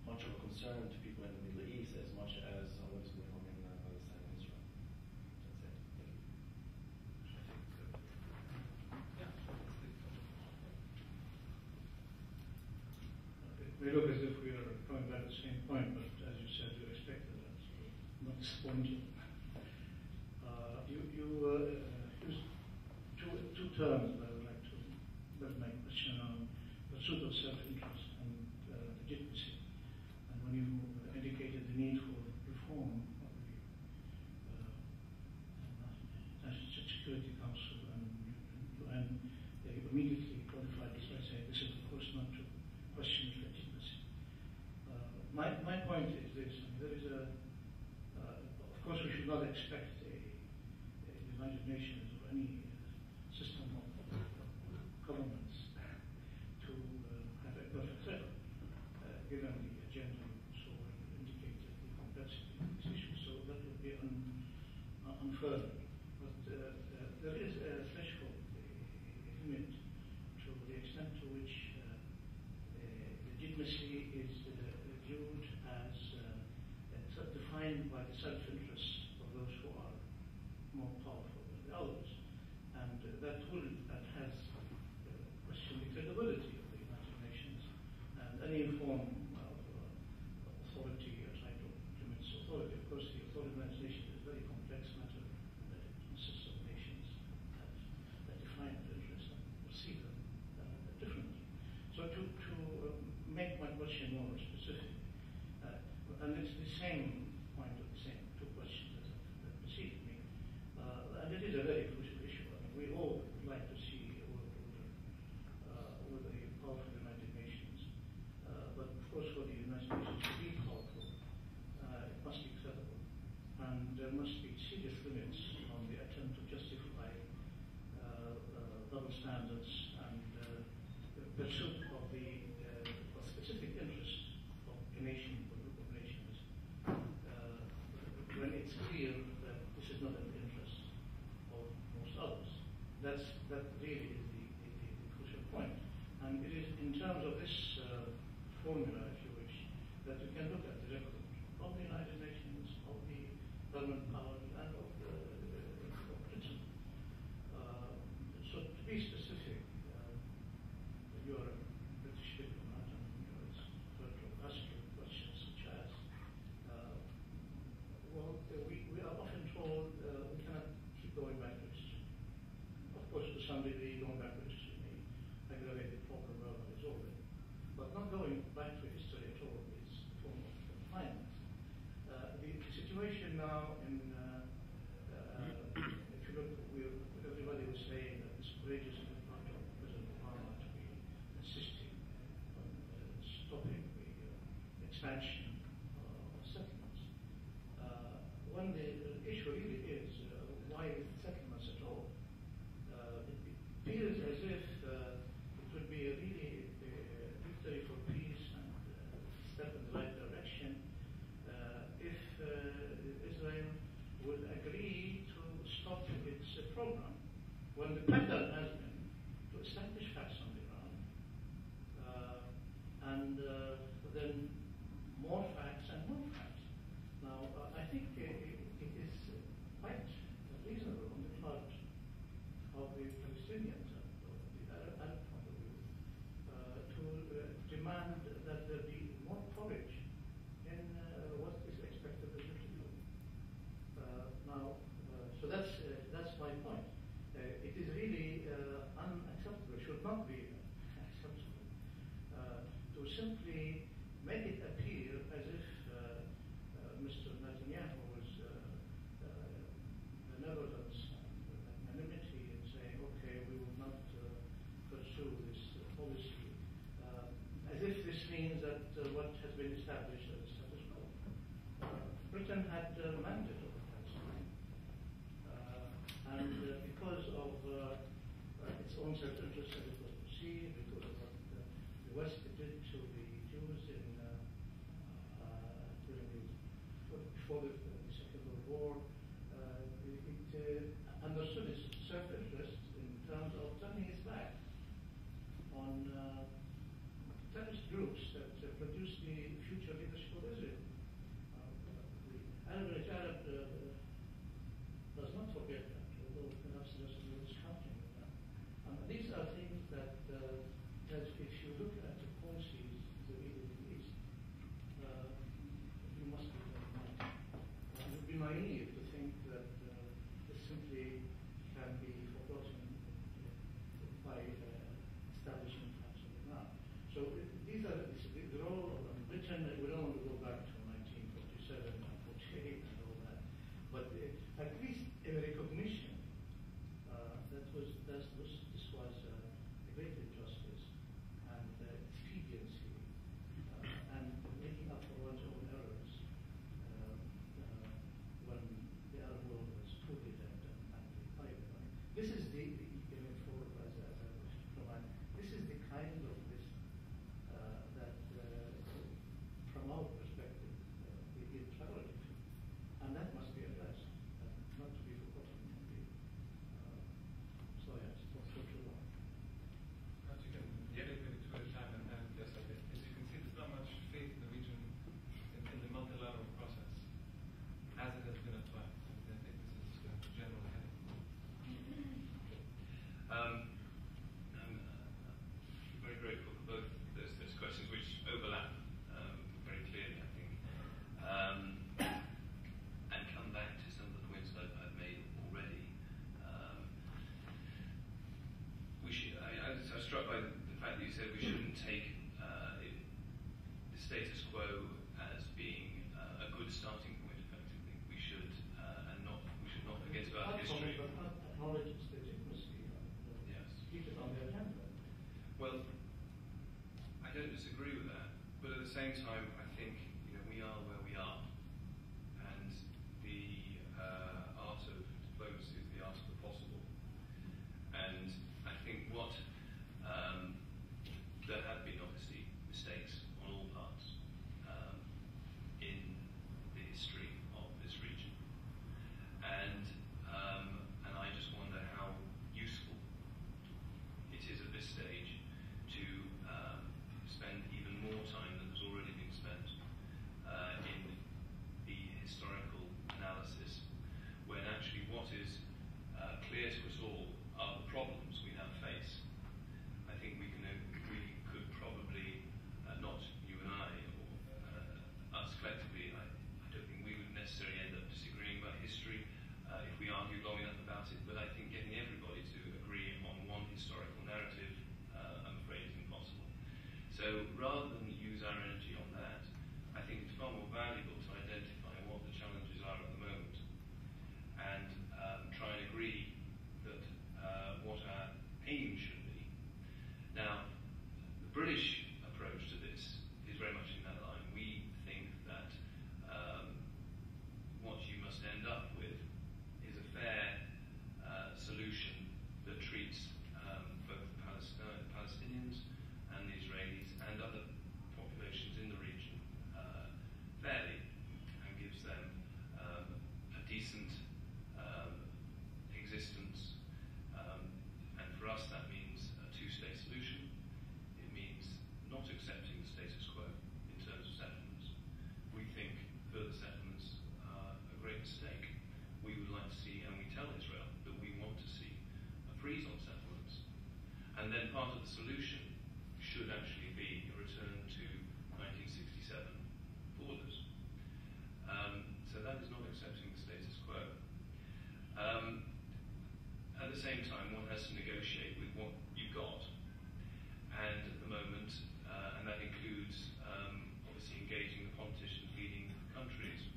much of a concern to people in the Middle East as much as what is going on in Palestine and Israel. That's it. Thank you. We look as if we are going back to the same point, but as you said, you expected that, so not disappointed. You used two terms that I would like to build my question on: pursuit of self-interest and legitimacy. And when you indicated the need for reform of the National Security Council and UN, they immediately qualified this by saying this is, of course, not to question legitimacy. My point is this: there is of course, we should not expect the United Nations or any system of governments to have a perfect record, given the agenda you so indicated, the complexity of this issue. So that would be unfair. But there is a threshold, a limit to the extent to which legitimacy is viewed as defined by the self-interest of those who are more powerful than the others. And that has questioned the credibility of the United Nations and any form of authority or trying to implement authority. Of course, the authority of the United Nations is a very complex matter that it consists of nations that define their interests and perceive them differently. So to make my question more specific, and it's the same point of the same two questions that preceded me, and it is a very crucial issue. I mean, we all would like to see a world order with a powerful United Nations, but of course for the United Nations to be powerful, it must be credible, and there must be serious limits on the attempt to justify double standards and the pursuit of the specific interest of a nation or group of nations when it's clear that this is not in the interest of most others. That really is the crucial point. And it is in terms of this formula, if you wish, that you can look at the record of the United Nations, of the government powers, and of Britain. So to be specific, you are a British diplomat, and it's heard to ask you questions such as, we are often told we cannot keep going back to history. Of course, to some degree, going back to history may aggravate the problem rather than resolve it. But not going back to history at all is a form of confinement. The situation now in expansion of settlements. One, the issue really is why settlements at all? It appears as if it would be a really victory for peace and a step in the right direction if Israel would agree to stop its program, when the pattern has been to establish facts on the ground and then more facts and more facts. Now, I think it is quite reasonable on the part of the Palestinians and the Arab point of view to demand that there be more courage in what is expected of them to do. So that's my point. It is really unacceptable, should not be acceptable, to simply make it appear as if Mr. Netanyahu was benevolence and magnanimity in saying, okay, we will not pursue this policy, as if this means that what has been established as status quo. Britain had mandate over Palestine, and because of its own self-interest as it was perceived, because of what the West did to the Jews before the Second World War, it understood its self-interest in terms of turning its back on terrorist groups that produce the future leadership of Israel. The Arab does not forget that, although perhaps the rest of the world is counting on that. These are things that if you look at the policies of the Middle East, you must be very mindful. It would be naive to think that this simply can be forgotten by establishing facts on the ground. So these are the role of Britain. We don't want to go back to 1947 and 48 and all that, but at least in recognition this was a great injustice and expediency and making up for one's own errors when the Arab world was totally dead and divided. This is this is the kind of this that from our perspective is priority, and that must be addressed, not to be forgotten. So yes, that's for too long. Perhaps you can get it maybe two at a time, and just as you can see, there's not much faith in the region in the multilateral process as it has been at times. I think this is the general heading. I'm very grateful for both those questions, which overlap very clearly, I think, and come back to some of the points that I've made already. I was struck by the fact that you said we shouldn't take the status quo as being a good starting point. Effectively, we should not forget about history. But not acknowledge its legitimacy. Yes. Keep it on the agenda. Well, I don't disagree with that, but at the same time, I think we are where we are, and the art of diplomacy is the art of the possible. And I think what there have been obviously mistakes on all parts in the history of this region, and I just wonder how useful it is at this stage to spend even more time than has already been spent solution should actually be a return to 1967 borders. So that is not accepting the status quo. At the same time, one has to negotiate with what you've got. And at the moment, and that includes obviously engaging the politicians leading countries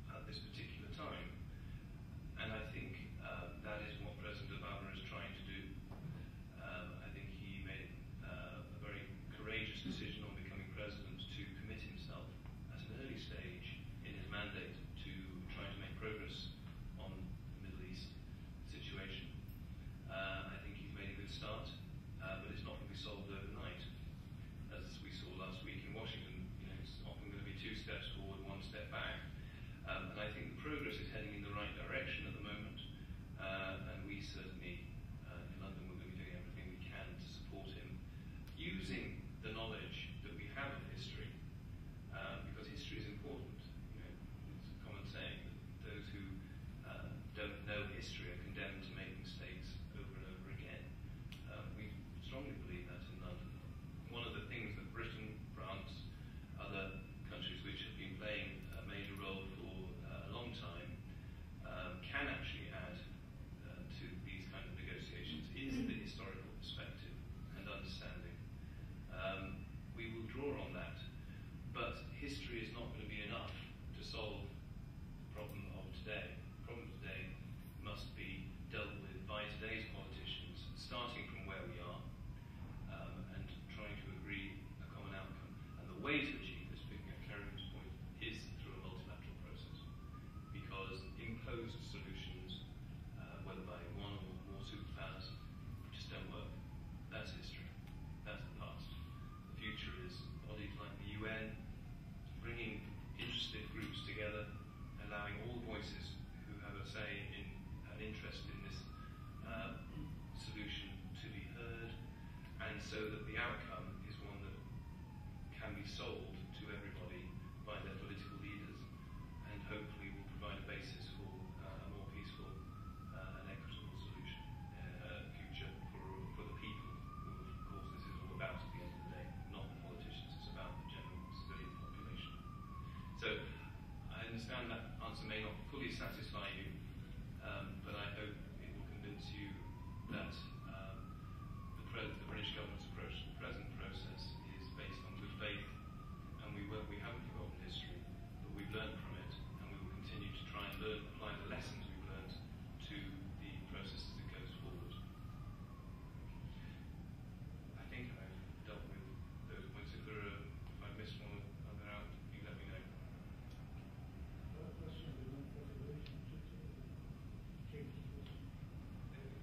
at this particular time. And I think that is what President Obama is trying to do. I think he made a very courageous decision on becoming president to commit himself at an early stage in his mandate to trying to make progress on the Middle East situation. I think he's made a good start, but it's not going to be solved overnight. As we saw last week in Washington, it's often going to be 2 steps forward, 1 step back. And I think the progress is heading in the right direction at the moment. And we certainly, in London, we're going to be doing everything we can to support him, using the knowledge that we have of history, because history is important. It's a common saying that those who don't know history are condemned to make mistakes over and over again. We strongly believe that in London. One of the things that Britain, France, other countries which have been playing a major role for a long time can actually add to these kind of negotiations is the historical perspective and understanding. We will draw on that, but history is not going to be enough to solve the problem of today. The problem of today must be dealt with by today's politicians, starting from where we are and trying to agree a common outcome. And the way to achieve this, picking up Karim's point, is through a multilateral process. Because imposed solutions, whether by one or more superpowers, just don't work. That's history. That's the past. The future is bodies like the UN, bringing interested groups together, allowing all voices who have a say in an interest in this solution to be heard, and so that the outcome is one that can be sold to everybody by their political leaders, and hopefully will provide a basis for a more peaceful and equitable solution future for the people, who of course this is all about at the end of the day, not the politicians. It's about the general civilian population. So I understand that answer may not fully satisfy you, but I hope it will convince you that the British government's approach to the present process is based on good faith, and we haven't forgotten history, but we've learned from it, and we will continue to try and apply the lessons we've learned to the process as it goes forward. I think I've dealt with those points. If I've missed one or other out, you let me know.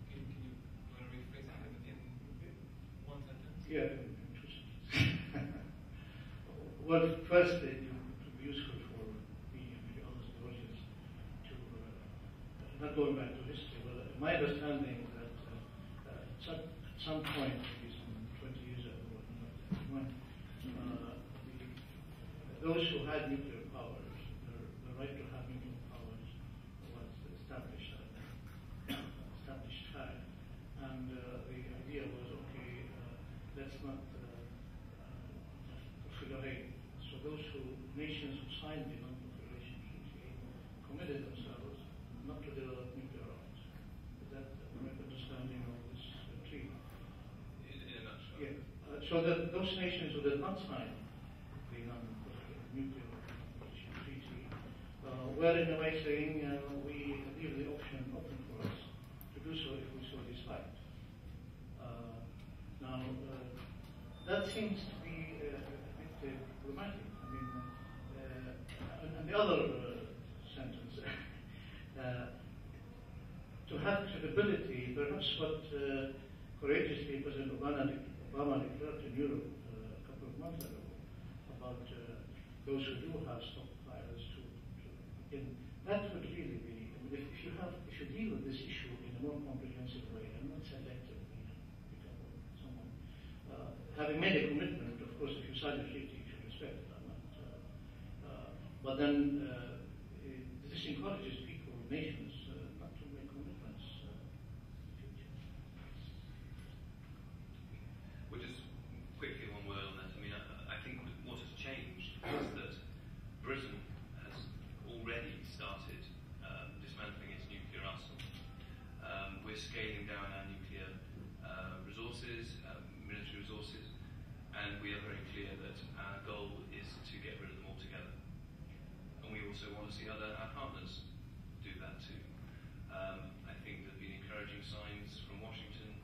Can you want to rephrase that in one sentence? Yeah. Well, first, it would be useful for me and the other audience to, not going back to history, but my understanding is that at some point, maybe some 20 years ago, those who had nuclear powers, the right to have nuclear powers was established fact. And the idea was, okay, let's not figure. So those nations who signed the non-proliferation treaty committed themselves not to develop nuclear arms. Is that the correct understanding of this treaty? In a nutshell. Yeah. So that those nations who did not sign the non-nuclear proliferation treaty were in a way saying we leave the option open for us to do so if we so decide. Now, that seems to be a bit problematic. I mean, and the other sentence, to have credibility, perhaps what courageously President Obama declared in Europe a couple of months ago about those who do have stockpiles to begin. That would really be, I mean, if you deal with this issue in a more comprehensive way and not selectively, having made a commitment, of course, if you sign a treaty, you should respect it. But then this encourages people, nations, not to make commitments in the future. we are very clear that our goal is to get rid of them altogether. And we also want to see our partners do that too. I think there have been encouraging signs from Washington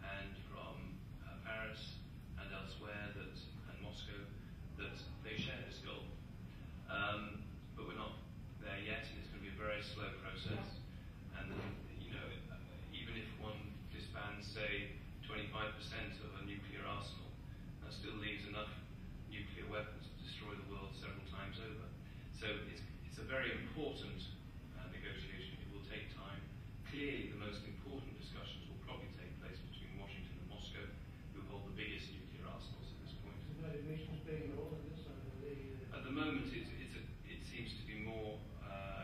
and from Paris and elsewhere and Moscow that they share this goal. But we're not there yet, and it's going to be a very slow process. And even if one disbands, say, 25% of a nuclear arsenal, that still leaves enough nuclear weapons to destroy the world several times over. So it's a very important negotiation. It will take time. Clearly, the most important discussions will probably take place between Washington and Moscow, who hold the biggest nuclear arsenals at this point. Is the United Nations playing a role in this? At the moment, it seems to be more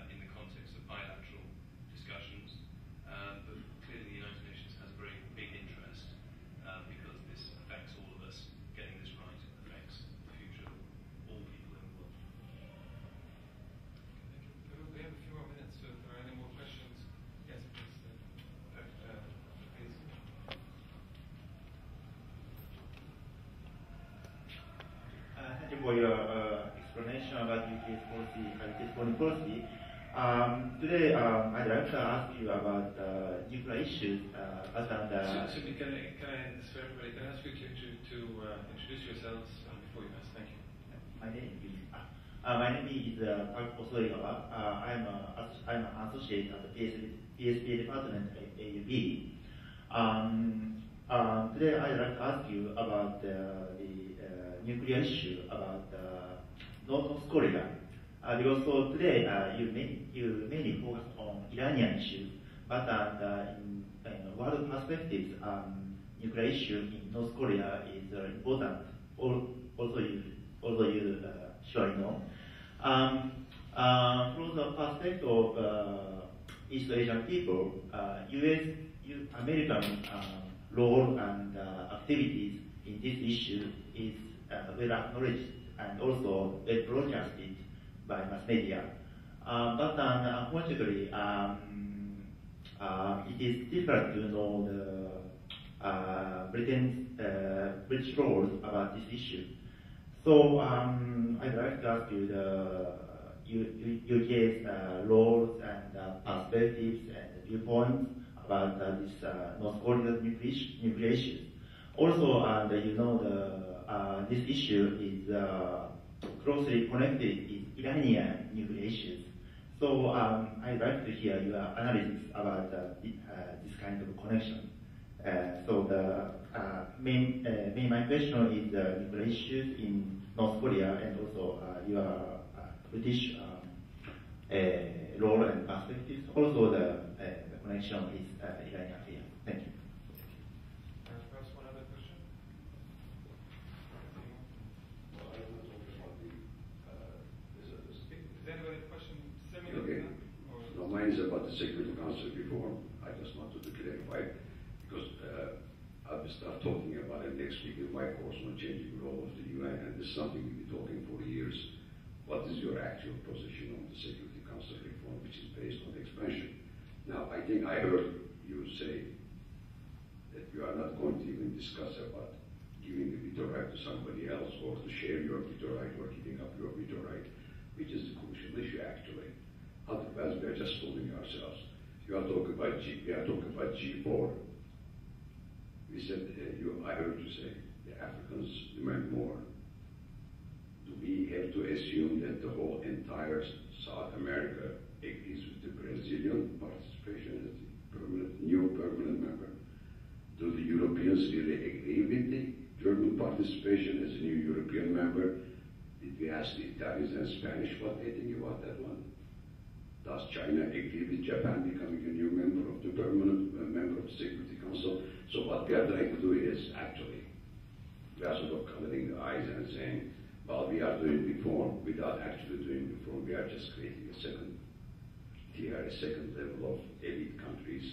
in the context of bilateral discussions, but clearly the United Nations has a very big interest because this affects all of us. Getting this right affects the future of all people in the world. We have a few more minutes, so if there are any more questions, yes, please. Thank you for your explanation about UK's policy and foreign policy. Today, I'd like to ask you about nuclear issues. Simply, can I ask you to introduce yourselves before you ask? Thank you. My name is Park Osoigawa. I'm an associate at the PSP department at AUB. Today, I'd like to ask you about the nuclear issue about North Korea. Because so today you mainly focus on Iranian issues, but in world perspectives, nuclear issue in North Korea is important. Also you surely know. From the perspective of East Asian people, American role and activities in this issue is well acknowledged and also well broadcasted by mass media. But unfortunately, it is difficult to know the British roles about this issue. So I'd like to ask you the UK's roles and perspectives and viewpoints about this North Korean nuclear issues. Also, this issue is closely connected with Iranian nuclear issues. So I'd like to hear your analysis about this kind of connection. So my question is nuclear issues in North Korea and also your British role and perspectives. Also the connection is Iranian affairs. Thank you. Perhaps one other question? Well, I want to talk about the Is anybody have a question similar okay. to that? No, mine is about the Security Council reform. I just wanted to clarify because I'll start talking about it next week in my course on changing the role of the UN, and this is something we've been talking for years. What is your actual position on the Security Council reform, which is based on expansion? Now, I think I heard you say that you are not going to even discuss about giving the veto right to somebody else or to share your veto right or giving up your veto right, which is the crucial issue actually. Otherwise, we are just fooling ourselves. We are talking about G4. We said, I heard you say the Africans demand more. Do we have to assume that the whole entire South America agrees with the Brazilian participation as the new permanent member? Do the Europeans really agree with the German participation as a new European member? Did we ask the Italians and Spanish what they think about that one? Does China agree with Japan becoming a new member of the permanent member of the Security Council? So what we are trying to do is actually, we are sort of covering the eyes and saying, well, we are doing reform without actually doing reform. We are just creating a second tier, a second level of elite countries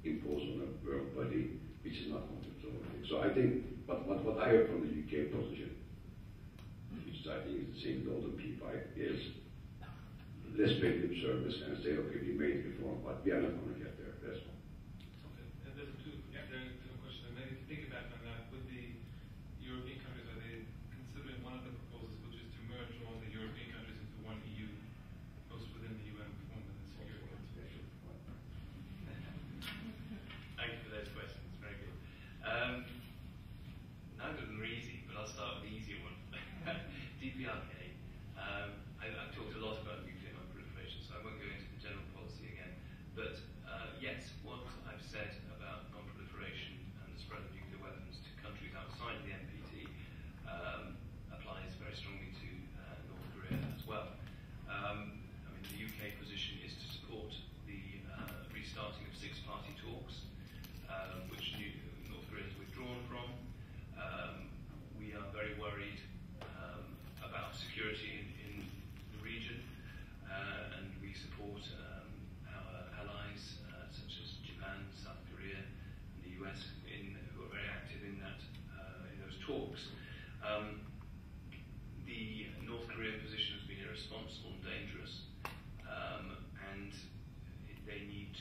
imposed on a world body, which is not going to do anything. So I think, but what I heard from the UK position, which I think is the same with all the P5, is let's pay lip service and say, okay, we made reform, but we are not going to get there. That's all. Okay. And there's two questions. Maybe to piggyback on that, with the European countries, are they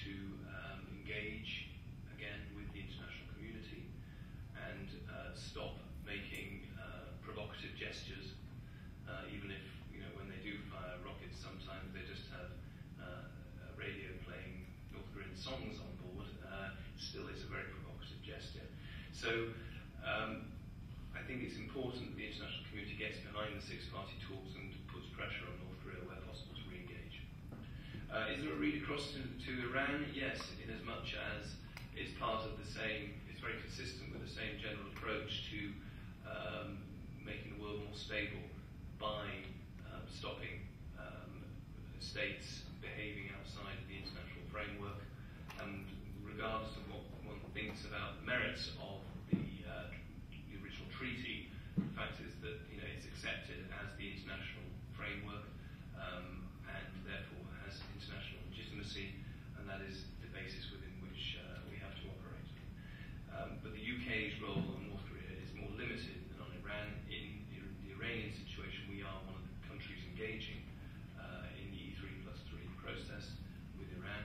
to engage again with the international community and stop making provocative gestures, even if, when they do fire rockets, sometimes they just have a radio playing North Korean songs on board. Still, it's a very provocative gesture. So I think it's important the international community gets behind the six-party talks and puts pressure on North Korea where possible to re-engage. Is there a read across to Iran? Yes, in as much as it's part of the same, it's very consistent with the same general approach to making the world more stable by stopping states behaving outside of the international framework. And regardless of what one thinks about the merits of the original treaty, the fact is that it's accepted as the international framework and therefore has international legitimacy, and that is the basis within which we have to operate. But the UK's role on North Korea is more limited than on Iran. In the Iranian situation, we are one of the countries engaging in the E3+3 process with Iran.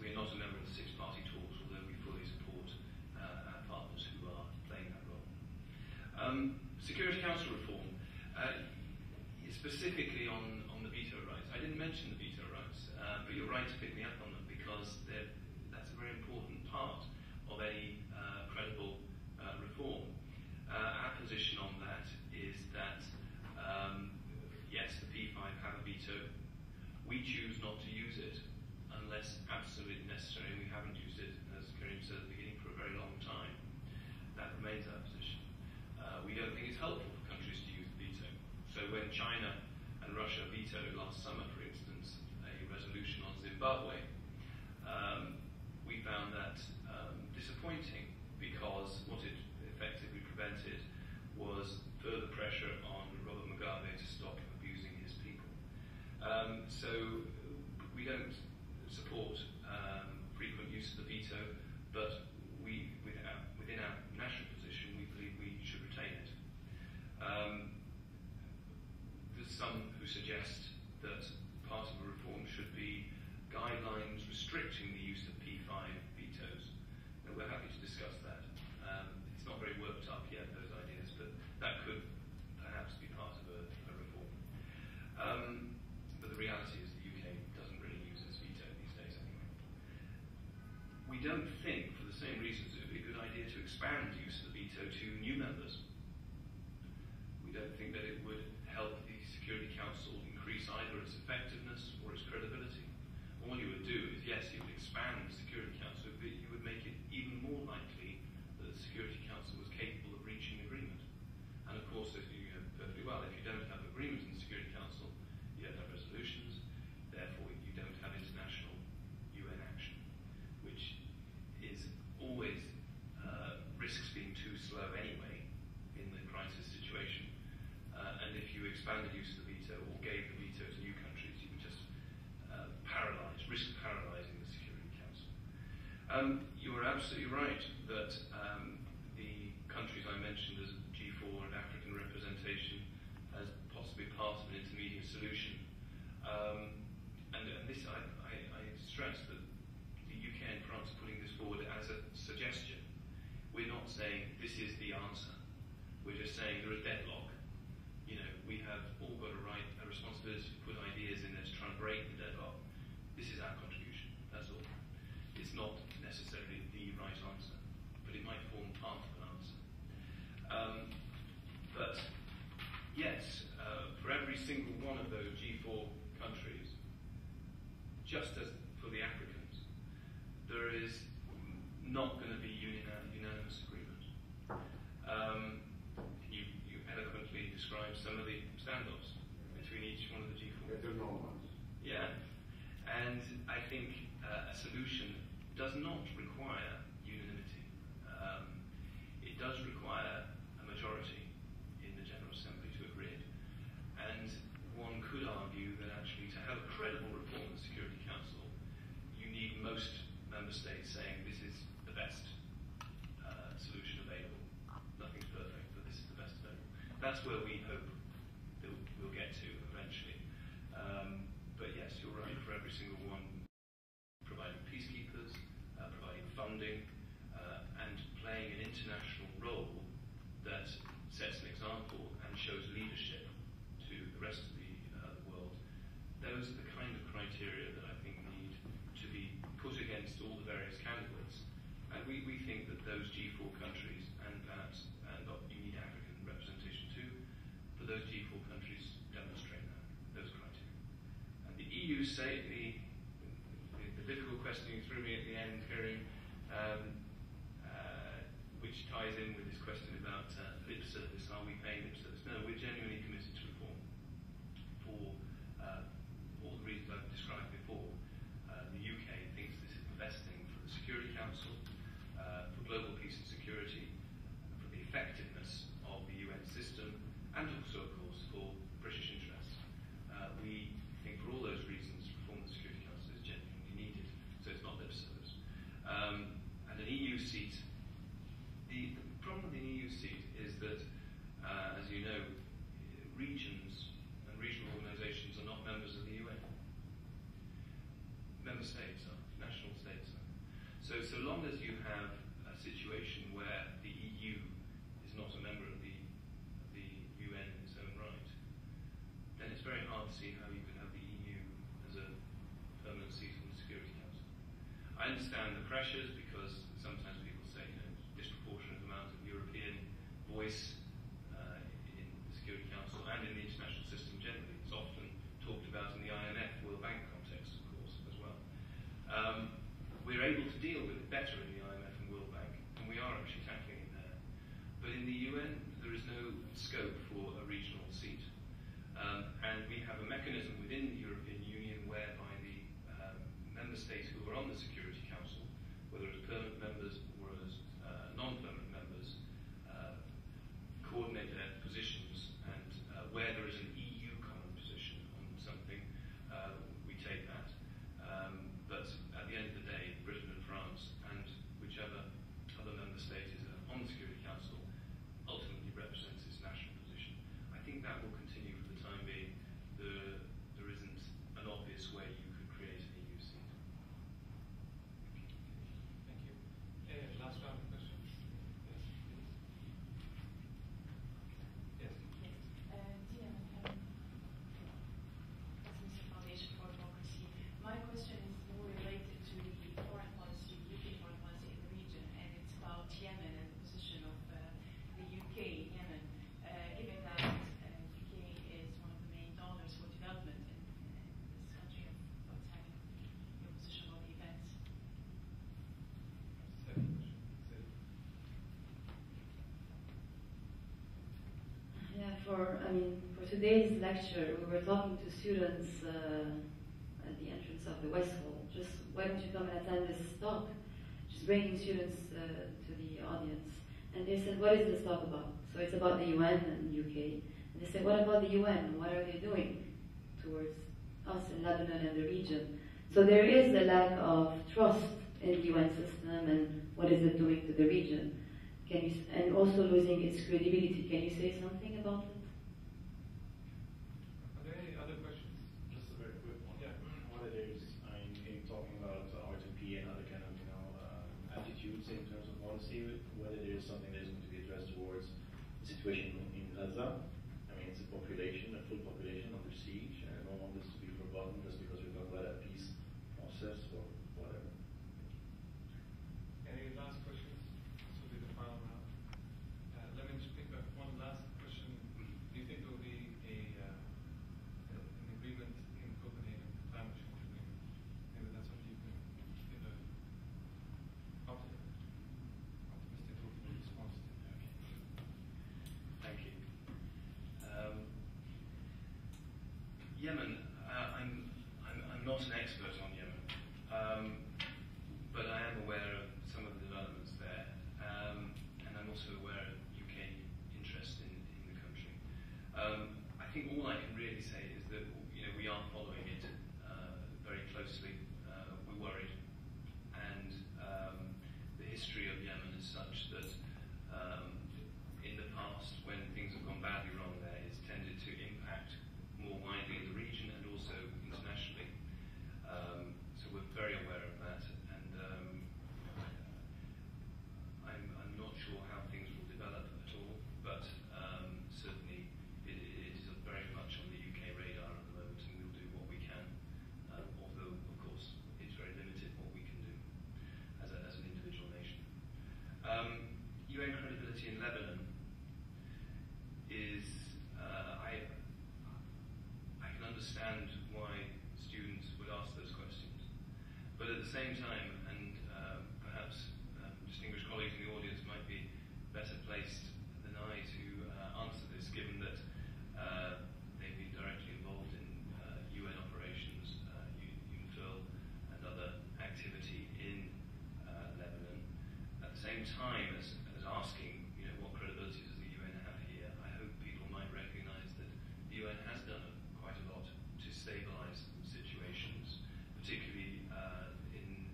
We are not a member of the six-party talks, although we fully support our partners who are playing that role. Security Council reform, specifically on the veto rights. I didn't mention the veto rights, but you're right to pick me up on them because that's a very important part of any credible reform. Our position on that is that, yes, the P5 have a veto. We choose not to use it unless absolutely necessary, and we haven't used it, as Karim said at the beginning, for a very long time. That remains our position. We don't think it's helpful for countries to use the veto. So when China and Russia vetoed last summer, for instance, a resolution on Zimbabwe, we found that disappointing because what it effectively prevented was further pressure on Robert Mugabe to stop abusing his people. So we don't support frequent use of the veto, but within our national position, we believe we should retain it. There's some who suggest that part of a reform should be guidelines restricting the use of P5 vetoes. And we're happy to discuss that. It's not very worked up yet, those ideas, but that could perhaps be part of a reform. But the reality is the UK doesn't really use its veto these days anyway. We don't think, for the same reasons, it would be a good idea to expand use of the veto to new members. We don't think that it would help the Security Council increase either its effectiveness or its credibility. All you would do is, yes, you would expand the Security Council, but you would make it even more likely that the Security Council was capable of reaching agreement. And of course, if you have perfectly well, if you don't have agreement in the Security Council, you don't have resolutions, therefore you don't have international UN action, which is always risks being too slow anyway in the crisis situation. And if you expanded use of the veto or gave the veto to new countries, you would just risk paralysing the Security Council. You are absolutely right that the countries I mentioned as G4 and African representation as possibly part of an intermediate solution. And this, I stress that the UK and France are putting this forward as a suggestion. We're not saying this is the answer. We're just saying there is deadlock. We have all got a responsibility to put ideas in there to try and break the deadlock. This is our contribution, that's all. It's not necessarily the right answer, but it might form part of an answer. But yes, for every single one of those G4 countries, just as for the Africans, there is not going to be unanimous agreement. You eloquently described some of the standoffs between each one of the G4. They're normal ones. Yeah, and I think a solution does not require unanimity. It does require a majority in the General Assembly to agree. And one could argue that actually to have a credible reform of the Security Council, you need most member states saying this is the best solution available. Nothing's perfect, but this is the best available. That's where we hope that we'll get to eventually. But yes, you're right, for every single one funding, and playing an international role that sets an example and shows leadership to the rest of the world. Those are the kind of criteria that I think need to be put against all the various candidates. And we think that those G4 countries, and perhaps you need African representation too, but those G4 countries demonstrate those criteria. And the EU say, the difficult question you threw me at the end, Karim, which ties in with this question about lip service. Are we paying lip service? No, we're genuinely committed to reform for all the reasons I've described before. The UK thinks this is the best thing for the Security Council, for global peace and security, for the effectiveness of the UN system, and also, of course, for British interests. We think for all those reasons, reform of the Security Council is genuinely needed, so it's not lip service. And an EU seat, the problem with the EU seat is that, as you know, regions and regional organisations are not members of the UN. Member states are, national states are. So long as you have a situation where the EU is not a member of the UN in its own right, then it's very hard to see how you can have the EU as a permanent seat on the Security Council. I understand the pressures because sometimes people say, disproportionate amount of European voice in the Security Council and in the international system generally. It's often talked about in the IMF, World Bank context, of course, as well. We're able to deal with it better in the IMF and World Bank, and we are actually tackling it there. But in the UN, there is no scope for a regional seat. And we have a mechanism within the European Union whereby the member states who are on the Security Council, whether as permanent members or as non-permanent members, coordinate their positions, and where there is an EU common position on something, we take that. But at the end of the day, Britain and France and whichever other member state is on the Security Council ultimately represents its national position. I think that will continue for the time being. There isn't an obvious way you could create an EU seat. Thank you. Last round of questions. Yes, please. Foundation for Democracy. My question is more related to the foreign policy, UK foreign policy in the region, and it's about Yemen and the position of the UK in Yemen. Given that UK is one of the main donors for development in this country, what's happening, your position on the events? Yeah, for today's lecture, we were talking to students at the entrance of the West Hall. Just why don't you come and attend this talk? Just bringing students to the audience. And they said, what is this talk about? So it's about the UN and the UK. And they said, what about the UN? What are they doing towards us in Lebanon and the region? So there is a lack of trust in the UN system and what is it doing to the region. And also losing its credibility. Can you say something about it? Are there any other questions? Just a very quick one. Yeah. What it is, in talking about RTP and other kind of attitudes in terms of policy, whether there is something that is going to be addressed towards the situation in Gaza. I mean, it's a population, a full population under siege, and I don't want this to be forgotten just because we're talking about a peace process or whatever. Any last questions? This will be the final round. Let me just pick up one last question. Do you think there will be an agreement in Copenhagen, a climate change agreement? Maybe that's what you can give an optimistic response to. Thank you. Yemen, I'm not an expert on Yemen, but I am aware of some of the developments there, and I'm also aware of UK interest in the country. I think all I can really say is that we are following it very closely. We're worried, and the history of Yemen is such that in the past, when things have gone badly wrong there, it's tended to impact more widely in the region and also internationally. So we're very aware of that, and the same time, and perhaps distinguished colleagues in the audience might be better placed than I to answer this, given that they've been directly involved in UN operations, UNIFIL, and other activity in Lebanon. At the same time as asking, what credibility does the UN have here, I hope people might recognise that the UN has done quite a lot to stabilise situations, particularly in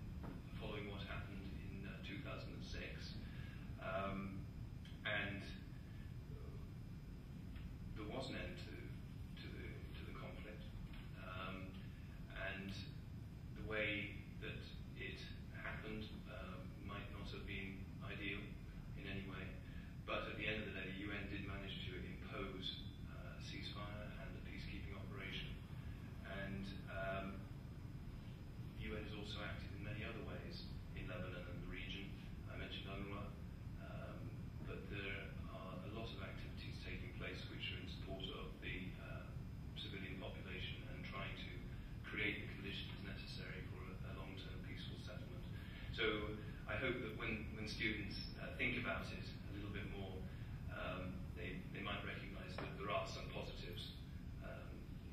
following what happened in 2006. And there was an end to the conflict. And the way that it happened might not have been ideal in any way, but at the end of the day, the UN did manage to impose a ceasefire and a peacekeeping operation. And the UN has also acted in many other ways in Lebanon and the region. I mentioned UNRWA, but there are a lot of activities taking place which are in support of the civilian population and trying to create the conditions necessary for a long-term peaceful settlement. So I hope that when students think about it a little bit more, they might recognise that there are some positives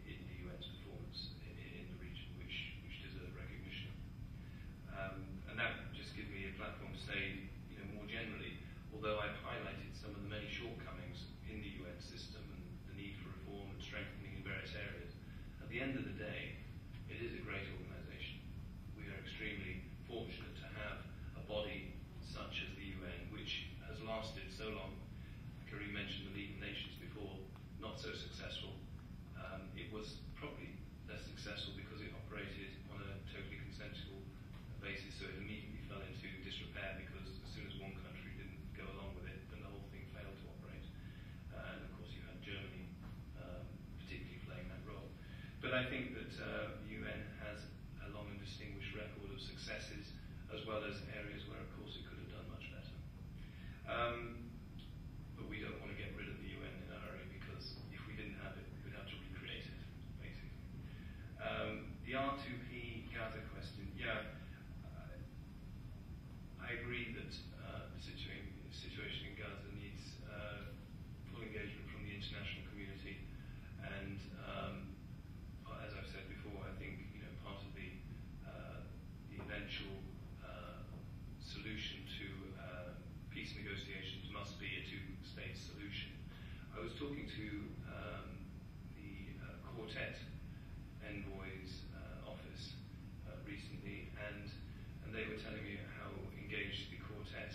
in the UN's performance in the region which deserve recognition. And that just gives me a platform to say, more generally, although I've highlighted some of the many shortcomings in the UN system and the need for reform and strengthening in various areas, at the end of the day, it is a great organisation. We are extremely fortunate to have a body such as the UN, which has lasted so long. Karim mentioned the League of Nations before, not so successful. It was probably less successful because it operated on a totally consensual basis, so it immediately fell into disrepair because as soon as one country didn't go along with it, then the whole thing failed to operate. And of course you had Germany particularly playing that role. But I think that the UN has a long and distinguished record of successes, as well as areas where, of course, it could have done much better. But we don't want to get rid of the UN in a hurry, because if we didn't have it, we'd have to recreate it, basically. The R2P Gaza question, I agree that the situation in Gaza needs full engagement from the international community, and as I've said before, I think part of the eventual solution to peace negotiations must be a two-state solution. I was talking to the Quartet envoy's office recently, and they were telling me how engaged the Quartet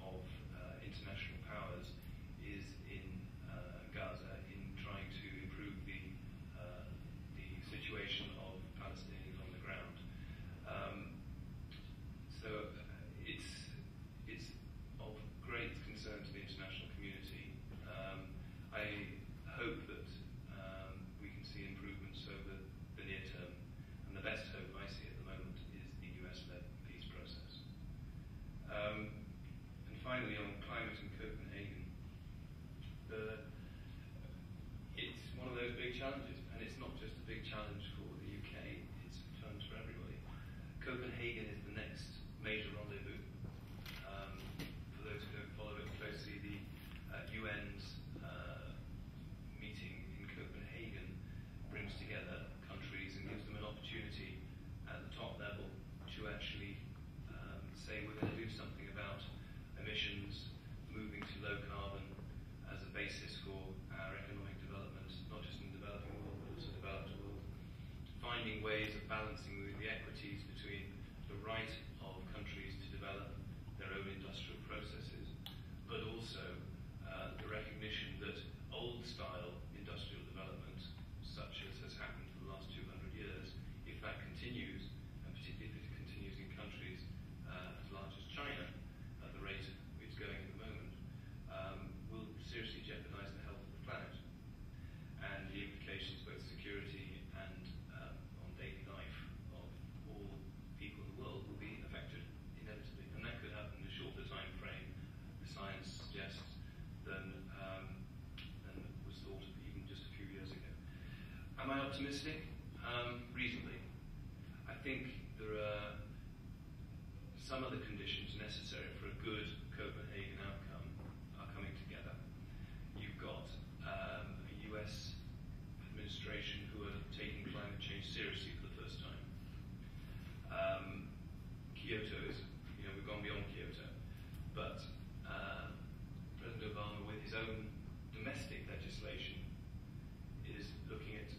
of international powers is in Gaza in trying to improve the situation of Palestinians on the ground. So it's of great concern to the international community. I hope that we can see improvements over the near term, and the best hope I see at the moment is the US-led peace process. And finally, on climate in Copenhagen, it's one of those big challenges, and it's not just a big challenge for the UK, it's a challenge for everybody. Copenhagen is the next major rendezvous. For those who don't follow it closely, the UN's meeting in Copenhagen brings together countries and gives them an opportunity at the top level to actually say we're going to do something about emissions, moving to low carbon as a basis for our economic development, not just in the developing world, but also developed world. Finding ways of balancing the equities between the right of countries to develop their own industrial processes, but also the recognition that old-style industrial development, such as has happened for the last 200 years, if that continues, and particularly if it continues in countries as large as China, at the rate it's going at the moment, will seriously jeopardize the health of the planet. And the implications, both security and on daily life of all people in the world, will be affected inevitably. And that could happen in a shorter time frame, the science suggests, than was thought of even just a few years ago. Am I optimistic? Reasonably. I think there necessary for a good Copenhagen outcome are coming together. You've got a US administration who are taking climate change seriously for the first time. Kyoto is, we've gone beyond Kyoto, but President Obama, with his own domestic legislation, is looking at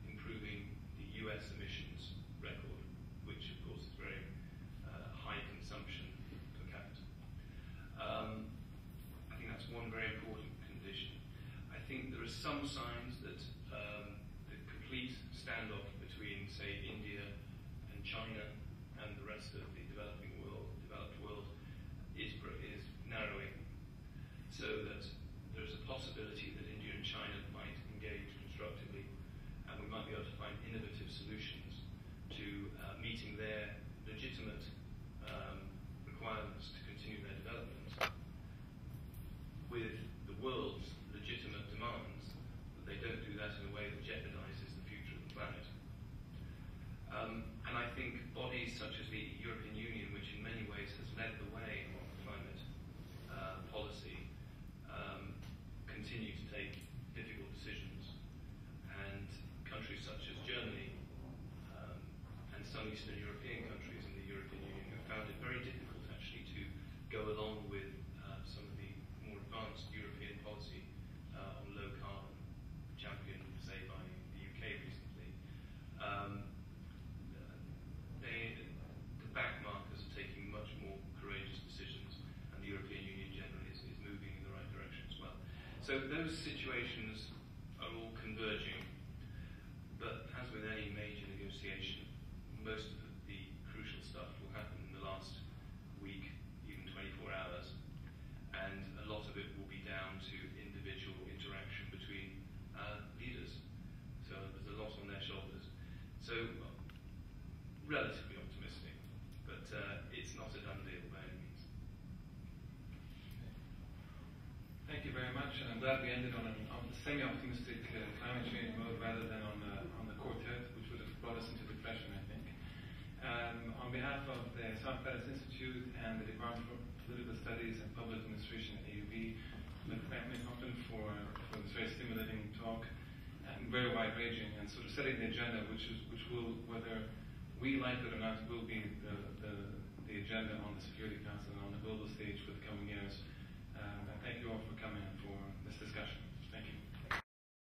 improving the US emissions record, which of course is very high consumption per capita. I think that's one very important condition. I think there are some signs that the complete standoff between, say, India and China and the rest of the developed world is narrowing, so that there's a possibility that India and China might engage constructively, and we might be able to find innovative solutions to meeting their legitimate requirements to continue their development with the world's legitimate demands, that they don't do that in a way that jeopardizes the future of the planet. And I think bodies such as the European Union, which in many ways has led the way on climate policy, continue to take difficult decisions. And countries such as Germany and some Eastern European countries in the European Union have found it very difficult actually to go along with some of the more advanced European policy on low carbon, championed, say, by the UK recently. The back markers are taking much more courageous decisions, and the European Union generally is moving in the right direction as well. So those situations are all converging, but as with any major negotiation, most of the crucial stuff will happen in the last week, even 24 hours, and a lot of it will be down to individual interaction between leaders. So there's a lot on their shoulders. So relatively optimistic, but it's not a done deal by any means. Thank you very much, and I'm glad we ended on a semi-optimistic climate change mode rather than on the quartet, which would have brought us into depression, I think. On behalf of the South Paris Institute and the Department for Political Studies and Public Administration at AUB, I'd like to thank Nick Hopton for this very stimulating talk and very wide-ranging, and sort of setting the agenda, which will, whether we like it or not, will be the agenda on the Security Council and on the global stage for the coming years. And thank you all for coming and for this discussion.